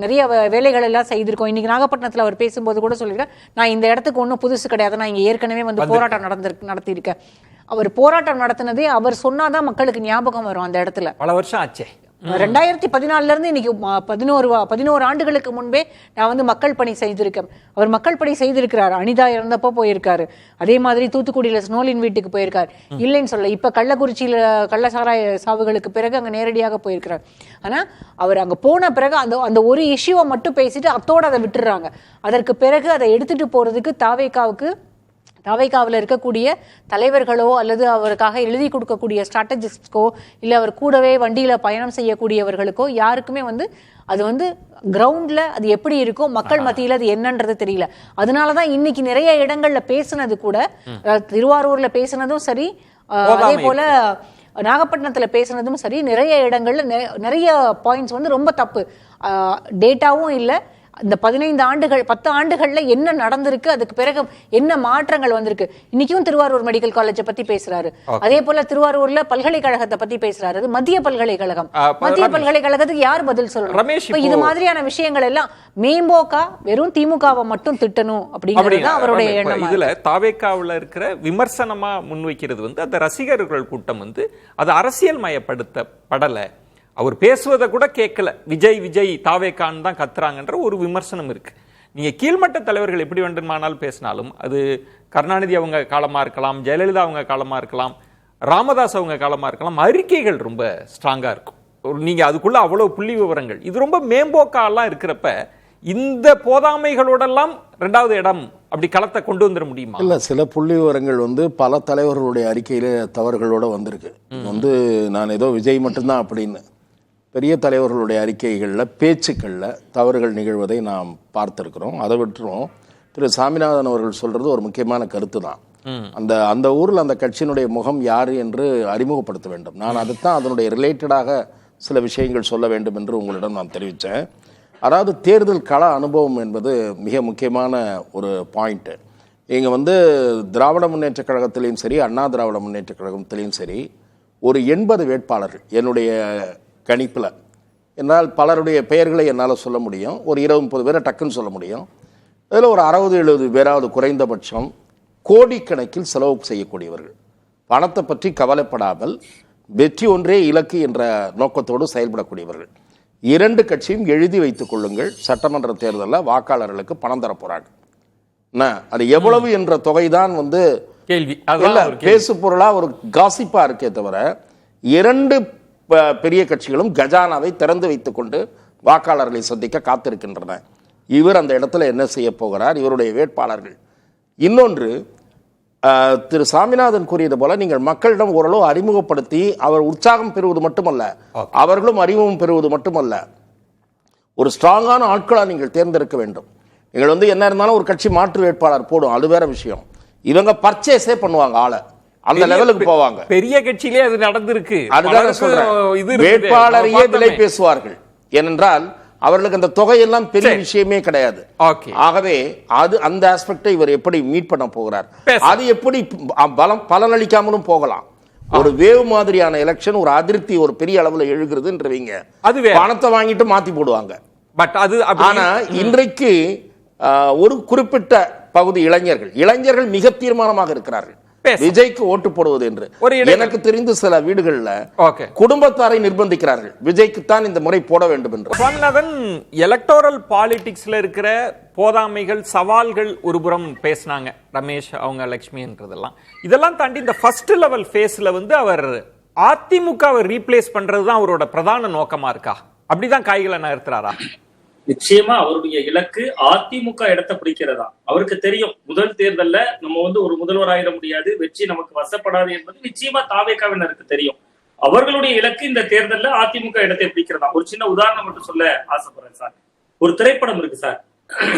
நிறைய வேலைகள் எல்லாம் செய்திருக்கோம். இன்னைக்கு நாகப்பட்டினத்தில் அவர் பேசும்போது கூட சொல்லியிருக்கேன், நான் இந்த இடத்துக்கு ஒன்றும் புதுசு கிடையாது, நான் இங்கே ஏற்கனவே போராட்டம் நடத்தியிருக்கேன். அவர் போராட்டம் நடத்தினதே அவர் சொன்னாதான் மக்களுக்கு ஞாபகம் வரும். அந்த இடத்துல பல வருஷம் ஆச்சு. 2014 இருந்து இன்னைக்கு 11 ஆண்டுகளுக்கு முன்பே நான் மக்கள் பணி செய்திருக்கேன். அவர் மக்கள் பணி செய்திருக்கிறார். அனிதா இறந்தப்போ போயிருக்காரு. அதே மாதிரி தூத்துக்குடியில ஸ்னோலின் வீட்டுக்கு போயிருக்காரு. இல்லைன்னு சொல்ல, இப்ப கள்ளக்குறிச்சியில கள்ளசாராய சாவுகளுக்கு பிறகு அங்க நேரடியாக போயிருக்கிறார். ஆனா அவர் அங்க போன பிறகு அந்த ஒரு இஷ்யூவை மட்டும் பேசிட்டு அத்தோட அதை விட்டுறாங்க. அதற்கு பிறகு அதை எடுத்துட்டு போறதுக்கு தாவேக்காவில் இருக்கக்கூடிய தலைவர்களோ அல்லது அவருக்காக எழுதி கொடுக்கக்கூடிய ஸ்ட்ராட்டஜிஸ்ட்கோ இல்லை அவர் கூடவே வண்டியில் பயணம் செய்யக்கூடியவர்களுக்கோ யாருக்குமே அது கிரவுண்ட்ல அது எப்படி இருக்கும், மக்கள் மத்தியில் அது என்னன்றது தெரியல. அதனாலதான் இன்னைக்கு நிறைய இடங்கள்ல பேசுனது கூட, திருவாரூர்ல பேசுனதும் சரி, அதே போல நாகப்பட்டினத்துல பேசுனதும் சரி, நிறைய இடங்கள்ல நிறைய பாயிண்ட்ஸ் ரொம்ப தப்பு. டேட்டாவும் இல்லை. இந்த 15 ஆண்டுகள் 10 ஆண்டுகள்ல என்ன நடந்திருக்கு, அதுக்கு பிறகு என்ன மாற்றங்கள் வந்திருக்கு. இன்னைக்கும் திருவாரூர் மெடிக்கல் காலேஜை பத்தி பேசுறாரு. அதே போல திருவாரூர்ல பல்கலைக்கழகத்தை பத்தி பேசுறாரு. அது மத்திய பல்கலைக்கழகம். மத்திய பல்கலைக்கழகத்துக்கு யார் பதில் சொல்லணும்? இது மாதிரியான விஷயங்கள் எல்லாம் மேம்போக்கா வெறும் திமுகவை மட்டும் திட்டணும் அப்படிங்கிறது அவருடைய எண்ணம். இதுல தாவேக்காவுல இருக்கிற விமர்சனமா முன்வைக்கிறது அந்த ரசிகர்கள் கூட்டம் அது அரசியல் மயப்படுத்தப்படல, அவர் பேசுவதை கூட கேட்கல, விஜய் தாவேக்கான் தான் கத்துறாங்கன்ற ஒரு விமர்சனம் இருக்கு. நீங்க கீழ்மட்ட தலைவர்கள் எப்படி வேண்டுமானாலும் பேசினாலும், அது கருணாநிதி அவங்க காலமா இருக்கலாம், ஜெயலலிதா அவங்க காலமா இருக்கலாம், ராமதாஸ் அவங்க காலமா இருக்கலாம், அறிக்கைகள் ரொம்ப ஸ்ட்ராங்கா இருக்கும். நீங்க அதுக்குள்ள அவ்வளவு புள்ளி விவரங்கள், இது ரொம்ப மேம்போக்காலாம் இருக்கிறப்ப இந்த போதாமைகளோடெல்லாம் 2வது இடம் அப்படி களத்தை கொண்டு வந்துட முடியுமா? இல்ல, சில புள்ளி விவரங்கள் பல தலைவர்களுடைய அறிக்கையில தவறுகளோட வந்திருக்கு. நான் ஏதோ விஜய் மட்டும்தான் அப்படின்னு, பெரிய தலைவர்களுடைய அறிக்கைகளில் பேச்சுக்களில் தவறுகள் நிகழ்வதை நாம் பார்த்துருக்கிறோம். அதை விட்டுரும். திரு சாமிநாதன் அவர்கள் சொல்றது ஒரு முக்கியமான கருத்து தான். அந்த ஊரில் அந்த கட்சியினுடைய முகம் யார் என்று அறிமுகப்படுத்த வேண்டும். நான் அதைத்தான் அதனுடைய ரிலேட்டடாக சில விஷயங்கள் சொல்ல வேண்டும் என்று உங்களிடம் நான் தெரிவித்தேன். அதாவது தேர்தல் கள அனுபவம் என்பது மிக முக்கியமான ஒரு பாயிண்ட்டு. இங்கே திராவிட முன்னேற்ற கழகத்திலையும் சரி, அண்ணா திராவிட முன்னேற்ற கழகத்திலையும் சரி, ஒரு 80 வேட்பாளர்கள் என்னுடைய கணிப்பில், என்னால் பலருடைய பெயர்களை என்னால் சொல்ல முடியும், ஒரு 20-30 பேரை டக்குன்னு சொல்ல முடியும். அதில் ஒரு 60-70 பேராவது குறைந்தபட்சம் கோடிக்கணக்கில் செலவு செய்யக்கூடியவர்கள், பணத்தை பற்றி கவலைப்படாமல் வெற்றி ஒன்றே இலக்கு என்ற நோக்கத்தோடு செயல்படக்கூடியவர்கள். 2 கட்சியும் எழுதி வைத்துக் கொள்ளுங்கள், சட்டமன்ற தேர்தலில் வாக்காளர்களுக்கு பணம் தர போறாங்க. அது எவ்வளவு என்ற தொகைதான் வந்து கேள்வி, பேசு பொருளா ஒரு காசிப்பா இருக்கே தவிர 2 பெரிய கட்சிகளும் கஜானாவை திறந்து வைத்துக் கொண்டு வாக்காளர்களை சந்திக்க காத்திருக்கின்றன. இவர் அந்த இடத்துல என்ன செய்ய போகிறார், இவருடைய வேட்பாளர்கள். இன்னொன்று, திரு சாமிநாதன் கூறியது போல நீங்கள் மக்களிடம் ஓரளவு அறிமுகப்படுத்தி அவர் உற்சாகம் பெறுவது மட்டுமல்ல, அவர்களும் அறிமுகம் பெறுவது மட்டுமல்ல, ஒரு ஸ்ட்ராங்கான ஆட்களாக நீங்கள் தேர்ந்தெடுக்க வேண்டும். நீங்கள் வந்து என்ன இருந்தாலும் ஒரு கட்சி மாற்று வேட்பாளர் போடும், அது வேற விஷயம். இவங்க பர்ச்சேஸே பண்ணுவாங்க, ஆளை அந்த லெவலுக்கு போவாங்க. பெரிய கட்சியிலே அது நடந்திருக்கு. அதுதான் சொல்றேன், வேட்பாளரையே விலை பேசுவார்கள். ஏனென்றால் அவர்களுக்கு அந்த தொகையெல்லாம் பெரிய விஷயமே கிடையாது. ஆகவே அது அந்த ஆஸ்பெக்டை இவர் எப்படி மீட் பண்ண போகிறார், அது எப்படி பலனளிக்காமலும் போகலாம். ஒரு வேவ் மாதிரியான எலெக்ஷன், ஒரு அதிருப்தி ஒரு பெரிய அளவுல எழுகிறதுன்றவங்க பணத்தை வாங்கிட்டு மாத்தி போடுவாங்க. பட் அது ஆனா இன்றைக்கு ஒரு குறிப்பிட்ட பகுதி இளைஞர்கள் மிக தீர்மானமாக இருக்கிறார்கள் விஜய்க்கு ஓட்டு போடுவது என்று. எனக்கு தெரிந்து சில வீடுகள்ல குடும்பத்தாரை நிர்பந்திக்கிறார்கள் விஜய்க்கு தான் இந்த முறை போட வேண்டும் என்று. சுவாமிநாதன், எலக்டோரல் பாலிடிக்ஸ்ல இருக்கிற போதாமைகள், சவால்கள் ஒருபுறம் பேசினாங்க ரமேஷ் அவங்க, லட்சுமின்றதெல்லாம். இதெல்லாம் தாண்டி இந்த ஃபர்ஸ்ட் லெவல் ஃபேஸ்ல வந்து அவர் அதிமுகவை ரீப்ளேஸ் பண்றதுதான் அவரோட பிரதான நோக்கமா இருக்கா? அப்படிதான் காய்களை நகர்த்துறாரா? நிச்சயமா அவருடைய இலக்கு அதிமுக இடத்தை பிடிக்கிறதா. அவருக்கு தெரியும் முதல் தேர்தல்ல நம்ம வந்து ஒரு முதல்வராயிட முடியாது, வெற்றி நமக்கு வசப்படாது என்பது நிச்சயமா தாவேகாவினருக்கு தெரியும். அவர்களுடைய இலக்கு இந்த தேர்தல்ல அதிமுக இடத்தை பிடிக்கிறதா. ஒரு சின்ன உதாரணம் மட்டும் சொல்ல ஆசைப்படுறேன் சார். ஒரு திரைப்படம் இருக்கு சார்,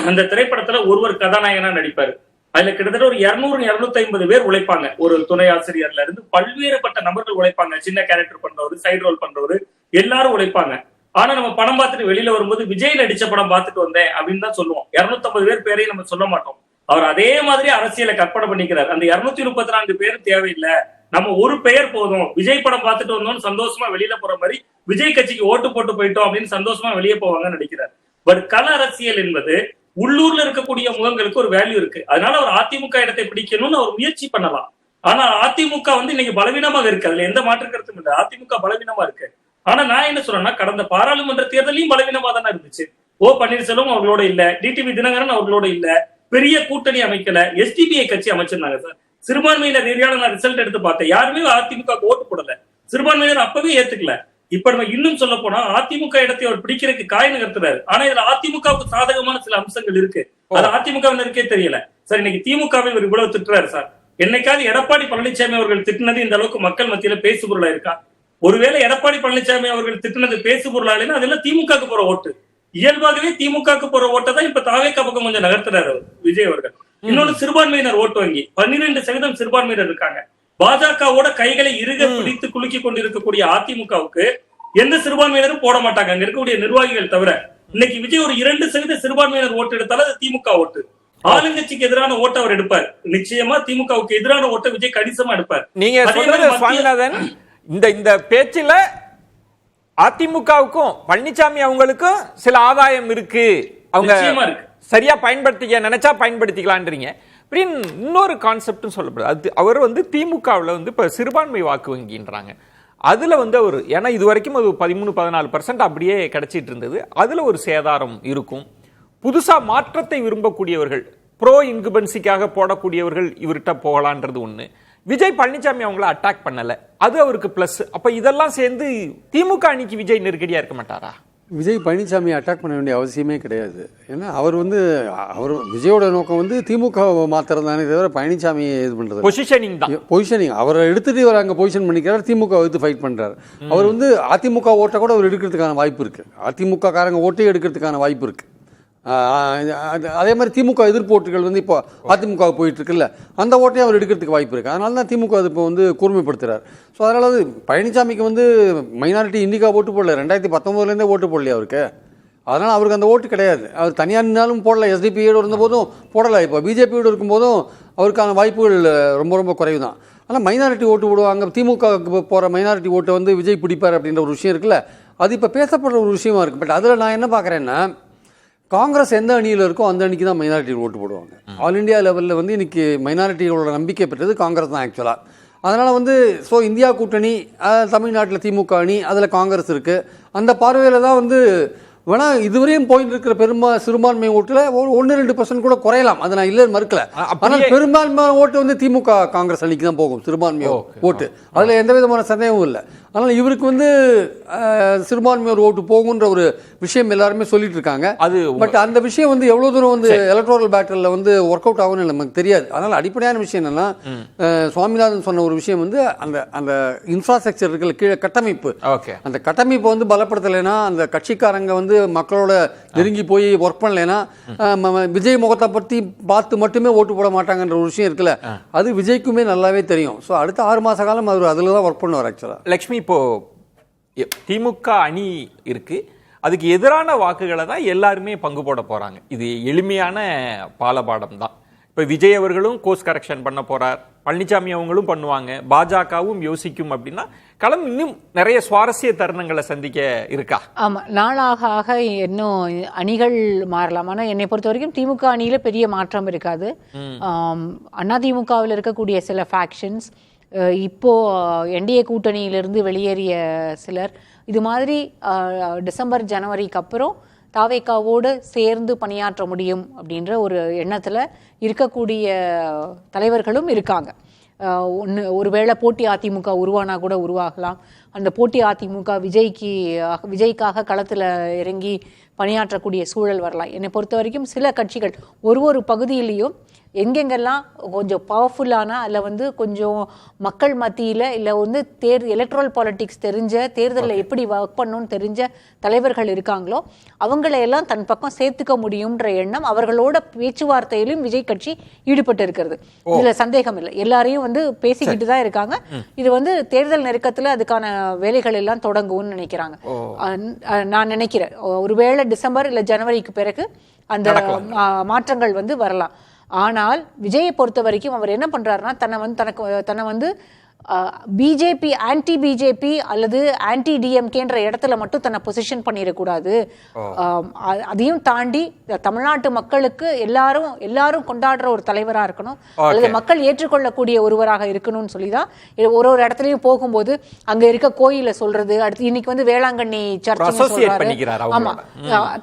அந்த திரைப்படத்துல ஒருவர் கதாநாயகனா நடிப்பாரு. அதுல கிட்டத்தட்ட ஒரு 200-250 பேர் உழைப்பாங்க. ஒரு துணை ஆசிரியர்ல இருந்து பல்வேறுபட்ட நபர்கள் உழைப்பாங்க. சின்ன கேரக்டர் பண்றவரு, சைடு ரோல் பண்றவரு, எல்லாரும் உழைப்பாங்க. ஆனா நம்ம படம் பார்த்துட்டு வெளியில வரும்போது விஜய் நடிச்ச படம் பார்த்துட்டு வந்தேன் அப்படின்னு தான் சொல்லுவோம். 250 பேர் பேரையும் நம்ம சொல்ல மாட்டோம். அவர் அதே மாதிரி அரசியலை கற்பனை பண்ணிக்கிறார். அந்த 234 பேரும் தேவையில்லை, நம்ம ஒரு பெயர் போதும், விஜய் படம் பார்த்துட்டு வந்தோம்னு சந்தோஷமா வெளியில போற மாதிரி விஜய் கட்சிக்கு ஓட்டு போட்டு போயிட்டோம் அப்படின்னு சந்தோஷமா வெளியே போவாங்கன்னு நடிக்கிறார். பட் கள அரசியல் என்பது உள்ளூர்ல இருக்கக்கூடிய முகங்களுக்கு ஒரு வேல்யூ இருக்கு. அதனால அவர் அதிமுக இடத்தை பிடிக்கணும்னு அவர் முயற்சி பண்ணலாம். ஆனா அதிமுக வந்து இன்னைக்கு பலவீனமாக இருக்கு, அதுல எந்த மாற்று கருத்தும் இல்லை. அதிமுக பலவீனமா இருக்கு. ஆனா நான் என்ன சொல்றேன்னா, கடந்த பாராளுமன்ற தேர்தலையும் பலவீனமா தானே இருந்துச்சு. ஓ பன்னீர்செல்வம் அவர்களோட இல்ல, டிடிவி தினகரன் அவர்களோட இல்ல, பெரிய கூட்டணி அமைக்கல, எஸ்டிபிஐ கட்சி அமைச்சிருந்தாங்க சார். சிறுபான்மையினர் ரீதியான நான் ரிசல்ட் எடுத்து பார்த்தேன், யாருமே அதிமுக ஓட்டு போடல. சிறுபான்மையினர் அப்பவே ஏத்துக்கல. இப்ப நம்ம இன்னும் சொல்ல போனா அதிமுக இடத்தை அவர் பிடிக்கிறதுக்கு காய் நகர்த்துறாரு. ஆனா இதுல அதிமுகவுக்கு சாதகமான சில அம்சங்கள் இருக்கு, அது அதிமுகவினருக்கே தெரியல. சார் இன்னைக்கு திமுகவை இவர் இவ்வளவு திட்டுறாரு சார். என்னைக்காவது எடப்பாடி பழனிசாமி அவர்கள் திட்டினது இந்த அளவுக்கு மக்கள் மத்தியில பேசு பொருளா இருக்கா? ஒருவேளை எடப்பாடி பழனிசாமி அவர்கள் திட்டினது பேசு பொருளாளேன்னா அதெல்லாம் திமுக போற ஓட்டு. இயல்பாகவே திமுக போற ஓட்டை தான் இப்ப தாவேகா பக்கம் கொஞ்சம் நகர்த்துறாரு விஜய் அவர்கள். இன்னொன்னு சிறுபான்மையினர் ஓட்டு வங்கி 12% சிறுபான்மையினர் இருக்காங்க. பாஜகவோட கைகளை இறுக பிடித்து குலுக்கி கொண்டிருக்கக்கூடிய அதிமுகவுக்கு எந்த சிறுபான்மையினரும் போட மாட்டாங்க அங்க இருக்கக்கூடிய நிர்வாகிகள் தவிர. இன்னைக்கு விஜய் ஒரு 2% சிறுபான்மையினர் ஓட்டு எடுத்தாலும் அது திமுக ஓட்டு. ஆளுங்கட்சிக்கு எதிரான ஓட்டை அவர் எடுப்பார். நிச்சயமா திமுகவுக்கு எதிரான ஓட்டை விஜய் கணிசமா எடுப்பார். நீங்க இந்த பேச்சில அதிமுகவுக்கும் பழனிசாமி அவங்களுக்கும் சில ஆதாயம் இருக்கு, அவங்க சரியா பயன்படுத்திக்க நினைச்சா பயன்படுத்திக்கலான்றீங்க. இன்னொரு கான்செப்டும் சொல்லப்படுது, அது அவர் வந்து திமுகவில் வந்து இப்ப சிறுபான்மை வாக்கு வங்கின்றாங்க. அதுல வந்து அவர் ஏன்னா இது வரைக்கும் அது 13-14% அப்படியே கிடைச்சிட்டு இருந்தது, அதுல ஒரு சேதாரம் இருக்கும். புதுசா மாற்றத்தை விரும்பக்கூடியவர்கள், ப்ரோ இன்குபன்சிக்காக போடக்கூடியவர்கள் இவர்கிட்ட போகலான்றது ஒண்ணு. விஜய் பழனிசாமி அவங்கள அட்டாக் பண்ணல, அது அவருக்கு பிளஸ். அப்ப இதெல்லாம் சேர்ந்து திமுக அணிக்கு விஜய் நெருக்கடியா இருக்க மாட்டாரா? விஜய் பழனிசாமி அட்டாக் பண்ண வேண்டிய அவசியமே கிடையாது. ஏன்னா அவர் விஜயோட நோக்கம் வந்து திமுக மாத்திரம் தானே தவிர பழனிசாமியை இது பண்றது பொசிஷனிங் தான். பொசிஷனிங் அவரை எடுத்துட்டு இவர் அங்கே பொசிஷன் பண்ணிக்கிறார், திமுக எடுத்து ஃபைட் பண்றாரு. அவர் வந்து அதிமுக ஓட்டை கூட அவர் எடுக்கிறதுக்கான வாய்ப்பு இருக்கு, அதிமுக காரங்க ஓட்டையே எடுக்கிறதுக்கான வாய்ப்பு இருக்கு. அதே மாதிரி திமுக எதிர்ப்பு ஓட்டுகள் வந்து இப்போ அதிமுக போயிட்டு இருக்குல்ல, அந்த ஓட்டையும் அவர் எடுக்கிறதுக்கு வாய்ப்பு இருக்கு. அதனால தான் திமுக அது இப்போ வந்து கூர்மைப்படுத்துறாரு. ஸோ அதனால பழனிசாமிக்கு வந்து மைனாரிட்டி இண்டிகா ஓட்டு போடல, 2019 ஓட்டு போடலையா அவருக்கு. அதனால் அவருக்கு அந்த ஓட்டு கிடையாது. அவர் தனியாக நின்னாலும் போடல, எஸ்டிபியோடு இருந்தபோதும் போடலை, இப்போ பிஜேபியோடு இருக்கும்போதும் அவருக்கான வாய்ப்புகள் ரொம்ப ரொம்ப குறைவு தான். ஆனால் மைனாரிட்டி ஓட்டு போடுவாங்க, திமுக போகிற மைனாரிட்டி ஓட்டை வந்து விஜய் பிடிப்பார் அப்படின்ற ஒரு விஷயம் இருக்குல்ல, அது இப்போ பேசப்படுற ஒரு விஷயமா இருக்குது. பட் அதில் நான் என்ன பார்க்குறேன்னா, காங்கிரஸ் எந்த அணியில் இருக்கோ அந்த அணிக்கு தான் மைனாரிட்டி ஓட்டு போடுவாங்க. ஆல் இண்டியா லெவலில் வந்து இன்னைக்கு மைனாரிட்டிகளோட நம்பிக்கை பெற்றது காங்கிரஸ் தான் ஆக்சுவலாக. அதனால் வந்து ஸோ இந்தியா கூட்டணி, தமிழ்நாட்டில் திமுக அணி, அதில் காங்கிரஸ் இருக்குது. அந்த பார்வையில் தான் வந்து வேணா இதுவரையும் போயிட்டு இருக்கிற சிறுபான்மை ஓட்டுல 1-2% கூட குறையலாம், அதை நான் இல்லைன்னு மறுக்கல. ஆனால் பெரும்பான்மை ஓட்டு வந்து திமுக காங்கிரஸ் அணிக்கு தான் போகும், சிறுபான்மை ஓட்டு. அதில் எந்த விதமான சந்தேகமும் இல்லை. அதனால் இவருக்கு வந்து சிறுபான்மையோர் ஓட்டு போகுன்ற ஒரு விஷயம் எல்லாருமே சொல்லிட்டு இருக்காங்க. பட் அந்த விஷயம் வந்து எவ்வளோ தூரம் வந்து எலக்ட்ரல் பேட்டரியில் வந்து ஒர்க் அவுட் ஆகும்னு நமக்கு தெரியாது. அதனால் அடிப்படையான விஷயம் என்னன்னா, சுவாமிநாதன் சொன்ன ஒரு விஷயம் வந்து அந்த இன்ஃப்ராஸ்ட்ரக்சர் இருக்குல்ல, கீழே கட்டமைப்பு, அந்த கட்டமைப்பை வந்து பலப்படுத்தலைன்னா, அந்த கட்சிக்காரங்க வந்து மக்களோட நெருங்கி போய் ஒர்க் பண்ணலைன்னா, விஜய் முகத்தை பற்றி பார்த்து மட்டுமே ஓட்டு போட மாட்டாங்கன்ற ஒரு விஷயம் இருக்குல்ல, அது விஜய்க்குமே நல்லாவே தெரியும். ஸோ அடுத்த 6 மாத காலம் அவர் அதில் தான் ஒர்க் பண்ணுவார். ஆக்சுவலாக லக்ஷ்மி, இப்போ திமுக அணி இருக்கு, அதுக்கு எதிரான வாக்குகளை தான் எல்லாருமே பங்கு போட போறாங்க. இது எளிமையான பாலபாடம் தான். இப்ப விஜய் அவர்களும் கோர்ஸ் கரெக்ஷன் பண்ண போறார், பழனிசாமி அவங்களும் பண்ணுவாங்க, பாஜகவும் யோசிக்கும். அப்படின்னா களம் இன்னும் நிறைய சுவாரஸ்ய தருணங்களை சந்திக்க இருக்கா? ஆமா, நாளாக ஆக இன்னும் அணிகள் மாறலாம். ஆனா என்னை பொறுத்த வரைக்கும் திமுக அணியில பெரிய மாற்றம் இருக்காது. அதிமுகவில் இருக்கக்கூடிய சில ஃபேக்ஷன்ஸ், இப்போ என்டிஏ கூட்டணியிலிருந்து வெளியேறிய சிலர், இது மாதிரி டிசம்பர் ஜனவரிக்கு அப்புறம் தாவேக்காவோடு சேர்ந்து பணியாற்ற முடியும் அப்படின்ற ஒரு எண்ணத்தில் இருக்கக்கூடிய தலைவர்களும் இருக்காங்க. ஒருவேளை போட்டி அதிமுக உருவானா கூட உருவாகலாம். அந்த போட்டி அதிமுக விஜய்க்காக களத்தில் இறங்கி பணியாற்றக்கூடிய சூழல் வரலாம். என்னை பொறுத்த வரைக்கும் சில கட்சிகள் ஒரு பகுதியிலையும் எங்கெங்கெல்லாம் கொஞ்சம் பவர்ஃபுல்லான, அதில் வந்து கொஞ்சம் மக்கள் மத்தியில் இல்லை வந்து எலக்ட்ரல் பாலிட்டிக்ஸ் தெரிஞ்ச, தேர்தலில் எப்படி ஒர்க் பண்ணணும்னு தெரிஞ்ச தலைவர்கள் இருக்காங்களோ அவங்களையெல்லாம் தன் பக்கம் சேர்த்துக்க முடியும்ன்ற எண்ணம் அவர்களோட பேச்சுவார்த்தையிலும் விஜய் கட்சி ஈடுபட்டு இருக்கிறது. இதில் சந்தேகம் இல்லை. எல்லாரையும் வந்து பேசிக்கிட்டு தான் இருக்காங்க. இது வந்து தேர்தல் நெருக்கத்தில் அதுக்கான வேலைகள் எல்லாம் தொடங்கும்னு நினைக்கிறாங்க. நான் நினைக்கிறேன் ஒருவேளை டிசம்பர் இல்லை ஜனவரிக்கு பிறகு அந்த மாற்றங்கள் வந்து வரலாம். ஆனால் விஜயை பொறுத்த வரைக்கும் அவர் என்ன பண்றாருன்னா, தன்னை வந்து பிஜேபி, ஆன்டி பிஜேபி அல்லது ஆன்டி டிஎம்கேன்ற இடத்துல மட்டும் தன்னை பொசிஷன் பண்ணிடக்கூடாது. அதையும் தாண்டி தமிழ்நாட்டு மக்களுக்கு எல்லாரும் கொண்டாடுற ஒரு தலைவராக இருக்கணும், அல்லது மக்கள் ஏற்றுக்கொள்ளக்கூடிய ஒருவராக இருக்கணும்னு சொல்லிதான் ஒரு இடத்துலயும் போகும்போது அங்க இருக்க கோயில சொல்றது. அடுத்து இன்னைக்கு வந்து வேளாங்கண்ணி சர்ச்சை சொல்றாரு. ஆமா,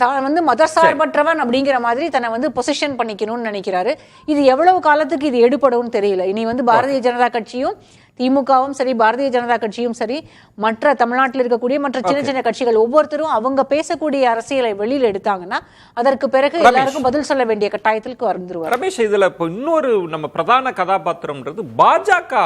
தான் வந்து மதசார்பற்றவன் அப்படிங்கிற மாதிரி தன்னை வந்து பொசிஷன் பண்ணிக்கணும்னு நினைக்கிறாரு. இது எவ்வளவு காலத்துக்கு இது எடுபடும் தெரியல. இனி வந்து பாரதிய ஜனதா கட்சியும் திமுகவும் சரி, பாரதிய ஜனதா கட்சியும் சரி, மற்ற தமிழ்நாட்டில் இருக்கக்கூடிய மற்ற சின்ன சின்ன கட்சிகள் ஒவ்வொருத்தரும் அவங்க பேசக்கூடிய அரசியலை வெளியில் எடுத்தாங்கன்னா அதற்கு பிறகு எல்லாருக்கும் பதில் சொல்ல வேண்டிய கட்டாயத்திற்கு வந்துருவார். ரமேஷ், இதுல இப்ப இன்னொரு நம்ம பிரதான கதாபாத்திரம்ன்றது பாஜக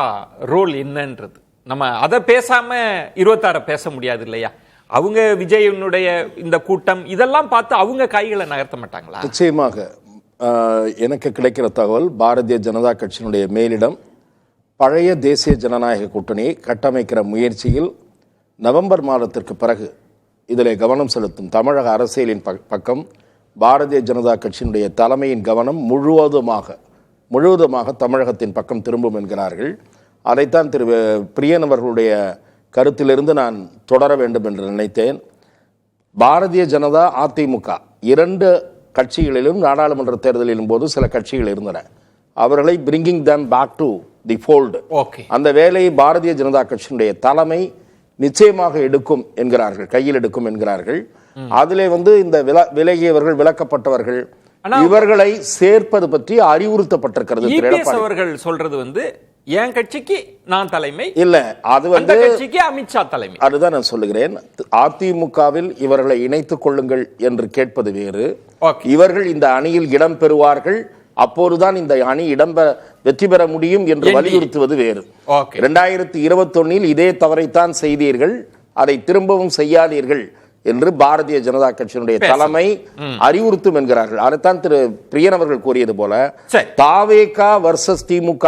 ரோல் என்னன்றது. நம்ம அதை பேசாம 26 பேச முடியாது இல்லையா? அவங்க விஜயனுடைய இந்த கூட்டம் இதெல்லாம் பார்த்து அவங்க கைகளை நகர்த்த மாட்டாங்களா? நிச்சயமாக. எனக்கு கிடைக்கிற தகவல், பாரதிய ஜனதா கட்சியினுடைய மேலிடம் பழைய தேசிய ஜனநாயக கூட்டணியை கட்டமைக்கிற முயற்சியில் நவம்பர் மாதத்திற்கு பிறகு இதில் கவனம் செலுத்தும். தமிழக அரசியலின் பக்கம் பாரதிய ஜனதா கட்சியினுடைய தலைமையின் கவனம் முழுவதுமாக தமிழகத்தின் பக்கம் திரும்பும் என்கிறார்கள். அதைத்தான் திரு பிரியன் அவர்களுடைய கருத்திலிருந்து நான் தொடர வேண்டும் என்று நினைத்தேன். பாரதிய ஜனதா, அதிமுக 2 கட்சிகளிலும் நாடாளுமன்ற தேர்தலிலும் போது சில கட்சிகள் இருந்தன. அவர்களை bringing them back to the fold, அந்த வேலையை பாரதிய ஜனதா கட்சியினுடைய தலைமை நிச்சயமாக எடுக்கும் என்கிறார்கள், கையில் எடுக்கும் என்கிறார்கள். அதிலே வந்து இந்த விலகியவர்கள், விலக்கப்பட்டவர்கள், இவர்களை சேர்ப்பது பற்றி அறிவுறுத்தப்பட்டிருக்கிறது. அவர்கள் சொல்றது வந்து என் கட்சிக்கு நான் தலைமை இல்ல, அது வந்து கட்சிக்கு அமித்ஷா தலைமை. அதுதான் நான் சொல்லுகிறேன். அதிமுகவில் இவர்களை இணைத்துக் கொள்ளுங்கள் என்று கேட்பது வேறு. இவர்கள் இந்த அணியில் இடம் பெறுவார்கள், அப்போதுதான் இந்த அணி வெற்றி பெற முடியும் என்று வலியுறுத்துவது வேறு. 2021 இதே தவறைத்தான் செய்தீர்கள், அதை திரும்பவும் செய்யாதீர்கள் என்று பாரதிய ஜனதா கட்சியினுடைய தலைமை அறிவுறுத்தும் என்கிறார்கள். அதைத்தான் திரு பிரியன் அவர்கள் கூறியது போல தாவேகா வர்சஸ் திமுக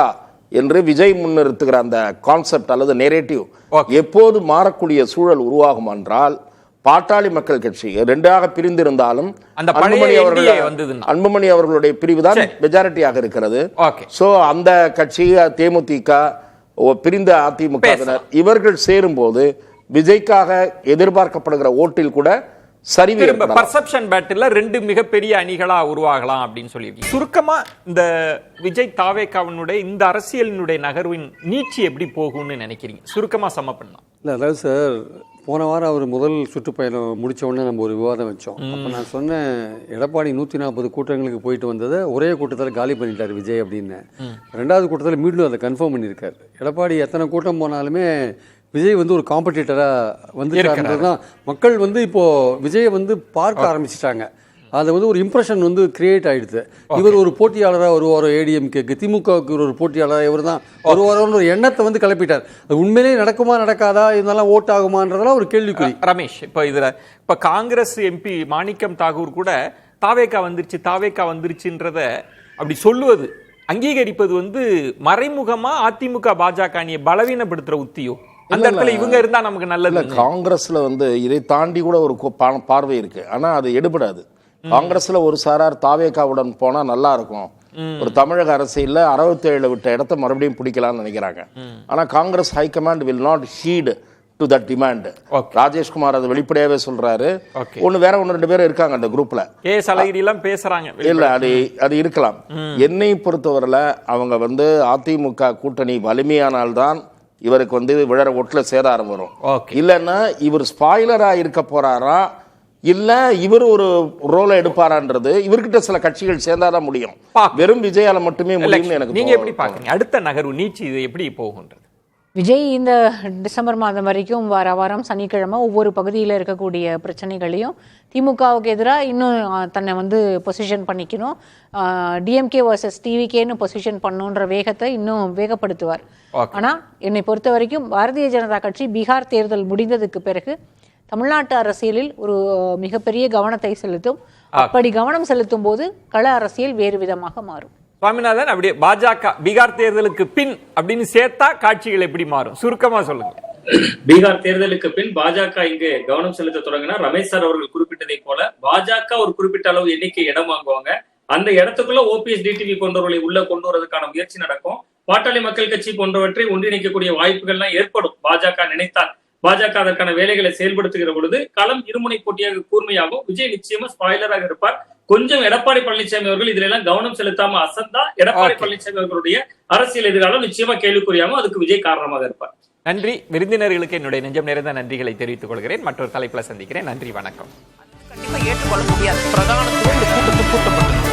என்று விஜய் முன்னிறுத்துகிற அந்த கான்செப்ட் அல்லது நெரேட்டிவ் எப்போது மாறக்கூடிய சூழல் உருவாகும் என்றால், பாட்டாளி மக்கள் கட்சி 2ஆக பிரிந்திருந்தாலும் அன்புமணி அவர்களுடைய பிரிவு தான் மெஜாரிட்டியாக இருக்கிறது. சோ அந்த கட்சி தேமுதிக, பிரிந்த அதிமுக இவர்கள் சேரும் போது விஜய்க்காக எதிர்பார்க்கப்படுகிற ஓட்டில் கூட சரிவு ஏற்படலாம். பர்செப்ஷன் பேட்டில் 2 மிகப்பெரிய அணிகளா உருவாகலாம் அப்படின்னு சொல்லியிருக்கீங்க. சுருக்கமா இந்த விஜய் தாவேகாவினுடைய இந்த அரசியலினுடைய நகர்வின் நீட்சி எப்படி போகும்னு நினைக்கிறீங்க? சுருக்கமா சம பண்ணலாம். இல்லை, அதாவது சார், போன வாரம் அவர் முதல் சுற்றுப்பயணம் முடித்த உடனே நம்ம ஒரு விவாதம் வச்சோம். அப்போ நான் சொன்னேன், எடப்பாடி 140 கூட்டங்களுக்கு போயிட்டு வந்ததை ஒரே கூட்டத்தில் காலி பண்ணிட்டார் விஜய் அப்படின்னு. 2வது கூட்டத்தில் மீண்டும் அதை கன்ஃபார்ம் பண்ணியிருக்காரு. எடப்பாடி எத்தனை கூட்டம் போனாலுமே விஜய் வந்து ஒரு காம்படிட்டராக வந்துருக்காருன்றது தான் மக்கள் வந்து இப்போது விஜயை வந்து பார்க்க ஆரம்பிச்சிட்டாங்க. அதை வந்து ஒரு இம்ப்ரெஷன் வந்து கிரியேட் ஆகிடுது. இவர் ஒரு போட்டியாளராக வருவாரோ ஏடிஎம்கேக்கு, திமுகவுக்கு ஒரு போட்டியாளராக இவர் தான் வருவாரோன்னு ஒரு எண்ணத்தை வந்து கிளப்பிட்டார். அது உண்மையிலேயே நடக்குமா நடக்காதா, இதெல்லாம் ஓட் ஆகுமான்றதெல்லாம் ஒரு கேள்விக்குறி. ரமேஷ், இப்போ காங்கிரஸ் எம்பி மாணிக்கம் தாகூர் கூட தாவேகா வந்துருச்சுன்றத அப்படி சொல்லுவது, அங்கீகரிப்பது வந்து மறைமுகமா அதிமுக பாஜக அணியை பலவீனப்படுத்துற உத்தியோ? அந்த இடத்துல இவங்க இருந்தா நமக்கு நல்லது. காங்கிரஸ்ல வந்து இதை தாண்டி கூட ஒரு பார்வை இருக்கு. ஆனா அது எடுபடாது. காங்கிரஸ்ல ஒரு சாரார் தாவேகாவுடன் போனா நல்லா இருக்கும், ஒரு தமிழக அரசியல்ல 67 விட்ட இடத்த மறுபடியும் பிடிக்கலாம்னு நினைக்கிறாங்க. ஆனா Congress high command will not heat to that demand. Rajeshkumar அது வெளிப்படையாவே சொல்றாரு. வேற 1-2 பேர் இருக்காங்க அந்த குரூப்ல. எல்லாம் பேசுறாங்க. இல்ல, அது இருக்கலாம். என்னை பொறுத்தவரையில அவங்க வந்து அதிமுக கூட்டணி வலிமையானால்தான் இவருக்கு வந்து விழற ஒட்டுல சேதாரம் வரும். இல்லைன்னா இவர் ஸ்பாயிலரா இருக்க போறாரா, இல்ல இவர் ஒரு ரோலை எடுப்பாரான்றது இவர்கிட்ட சில கட்சிகள் சேர்ந்தாதான் முடியும். வெறும் விஜயால மட்டுமே முடியும். எனக்கு நீங்க எப்படி பாக்குறீங்க அடுத்த நகர்வு நீச்சி இது எப்படி போகுன்றது? விஜய் இந்த டிசம்பர் மாதம் வரைக்கும் வாரம் சனிக்கிழமை ஒவ்வொரு பகுதியில் இருக்கக்கூடிய பிரச்சனைகளையும் திமுகவுக்கு எதிராக இன்னும் தன்னை வந்து பொசிஷன் பண்ணிக்கணும், டிஎம்கே வர்சஸ் டிவிகேன்னு பொசிஷன் பண்ணுன்ற வேகத்தை இன்னும் வேகப்படுத்துவார். ஆனால் என்னை பொறுத்த வரைக்கும் பாரதிய ஜனதா கட்சி பீகார் தேர்தல் முடிந்ததுக்கு பிறகு தமிழ்நாட்டு அரசியலில் ஒரு மிகப்பெரிய கவனத்தை செலுத்தும். அப்படி கவனம் செலுத்தும் போது கள அரசியல் வேறு விதமாக மாறும். சுவாமிநாதன், அப்படியே பாஜக பீகார் தேர்தலுக்கு பின் அப்படின்னு சேர்த்தா காட்சிகள் எப்படி மாறும்? சுருக்கமா சொல்லுங்க. பீகார் தேர்தலுக்கு பின் பாஜக இங்கு கவனம் செலுத்த தொடங்கினா, ரமேஷ் சார் அவர்கள் குறிப்பிட்டதை போல பாஜக ஒரு குறிப்பிட்ட அளவு எண்ணிக்கை இடம் வாங்குவாங்க. அந்த இடத்துக்குள்ள ஓபிஎஸ் டிடிவி போன்றவர்களை உள்ள கொண்டு வரதுக்கான முயற்சி நடக்கும். பாட்டாளி மக்கள் கட்சி போன்றவற்றை ஒன்றிணைக்கக்கூடிய வாய்ப்புகள்லாம் ஏற்படும். பாஜக நினைத்தால் பாஜக அதற்கான வேலைகளை செயல்படுத்துகிற பொழுது களம் இருமுனை போட்டியாக கூர்மையாகும். விஜய் நிச்சயமா ஸ்பாயிலராக இருப்பார். கொஞ்சம் எடப்பாடி பழனிசாமி அவர்கள் இதுல எல்லாம் கவனம் செலுத்தாம அசந்தா எடப்பாடி பழனிசாமி அவர்களுடைய அரசியல் எதிர்காலம் நிச்சயமா கேள்விக்குறியாகும். அதுக்கு விஜய் காரணமாக இருப்பார். நன்றி. விருந்தினர்களுக்கு என்னுடைய நெஞ்சம் நிறைந்த நன்றிகளை தெரிவித்துக் கொள்கிறேன். மற்றொரு தலைப்புல சந்திக்கிறேன். நன்றி, வணக்கம். கண்டிப்பா ஏற்றுக்கொள்ள முடியாது. பிரதான கூட்டப்பட்டது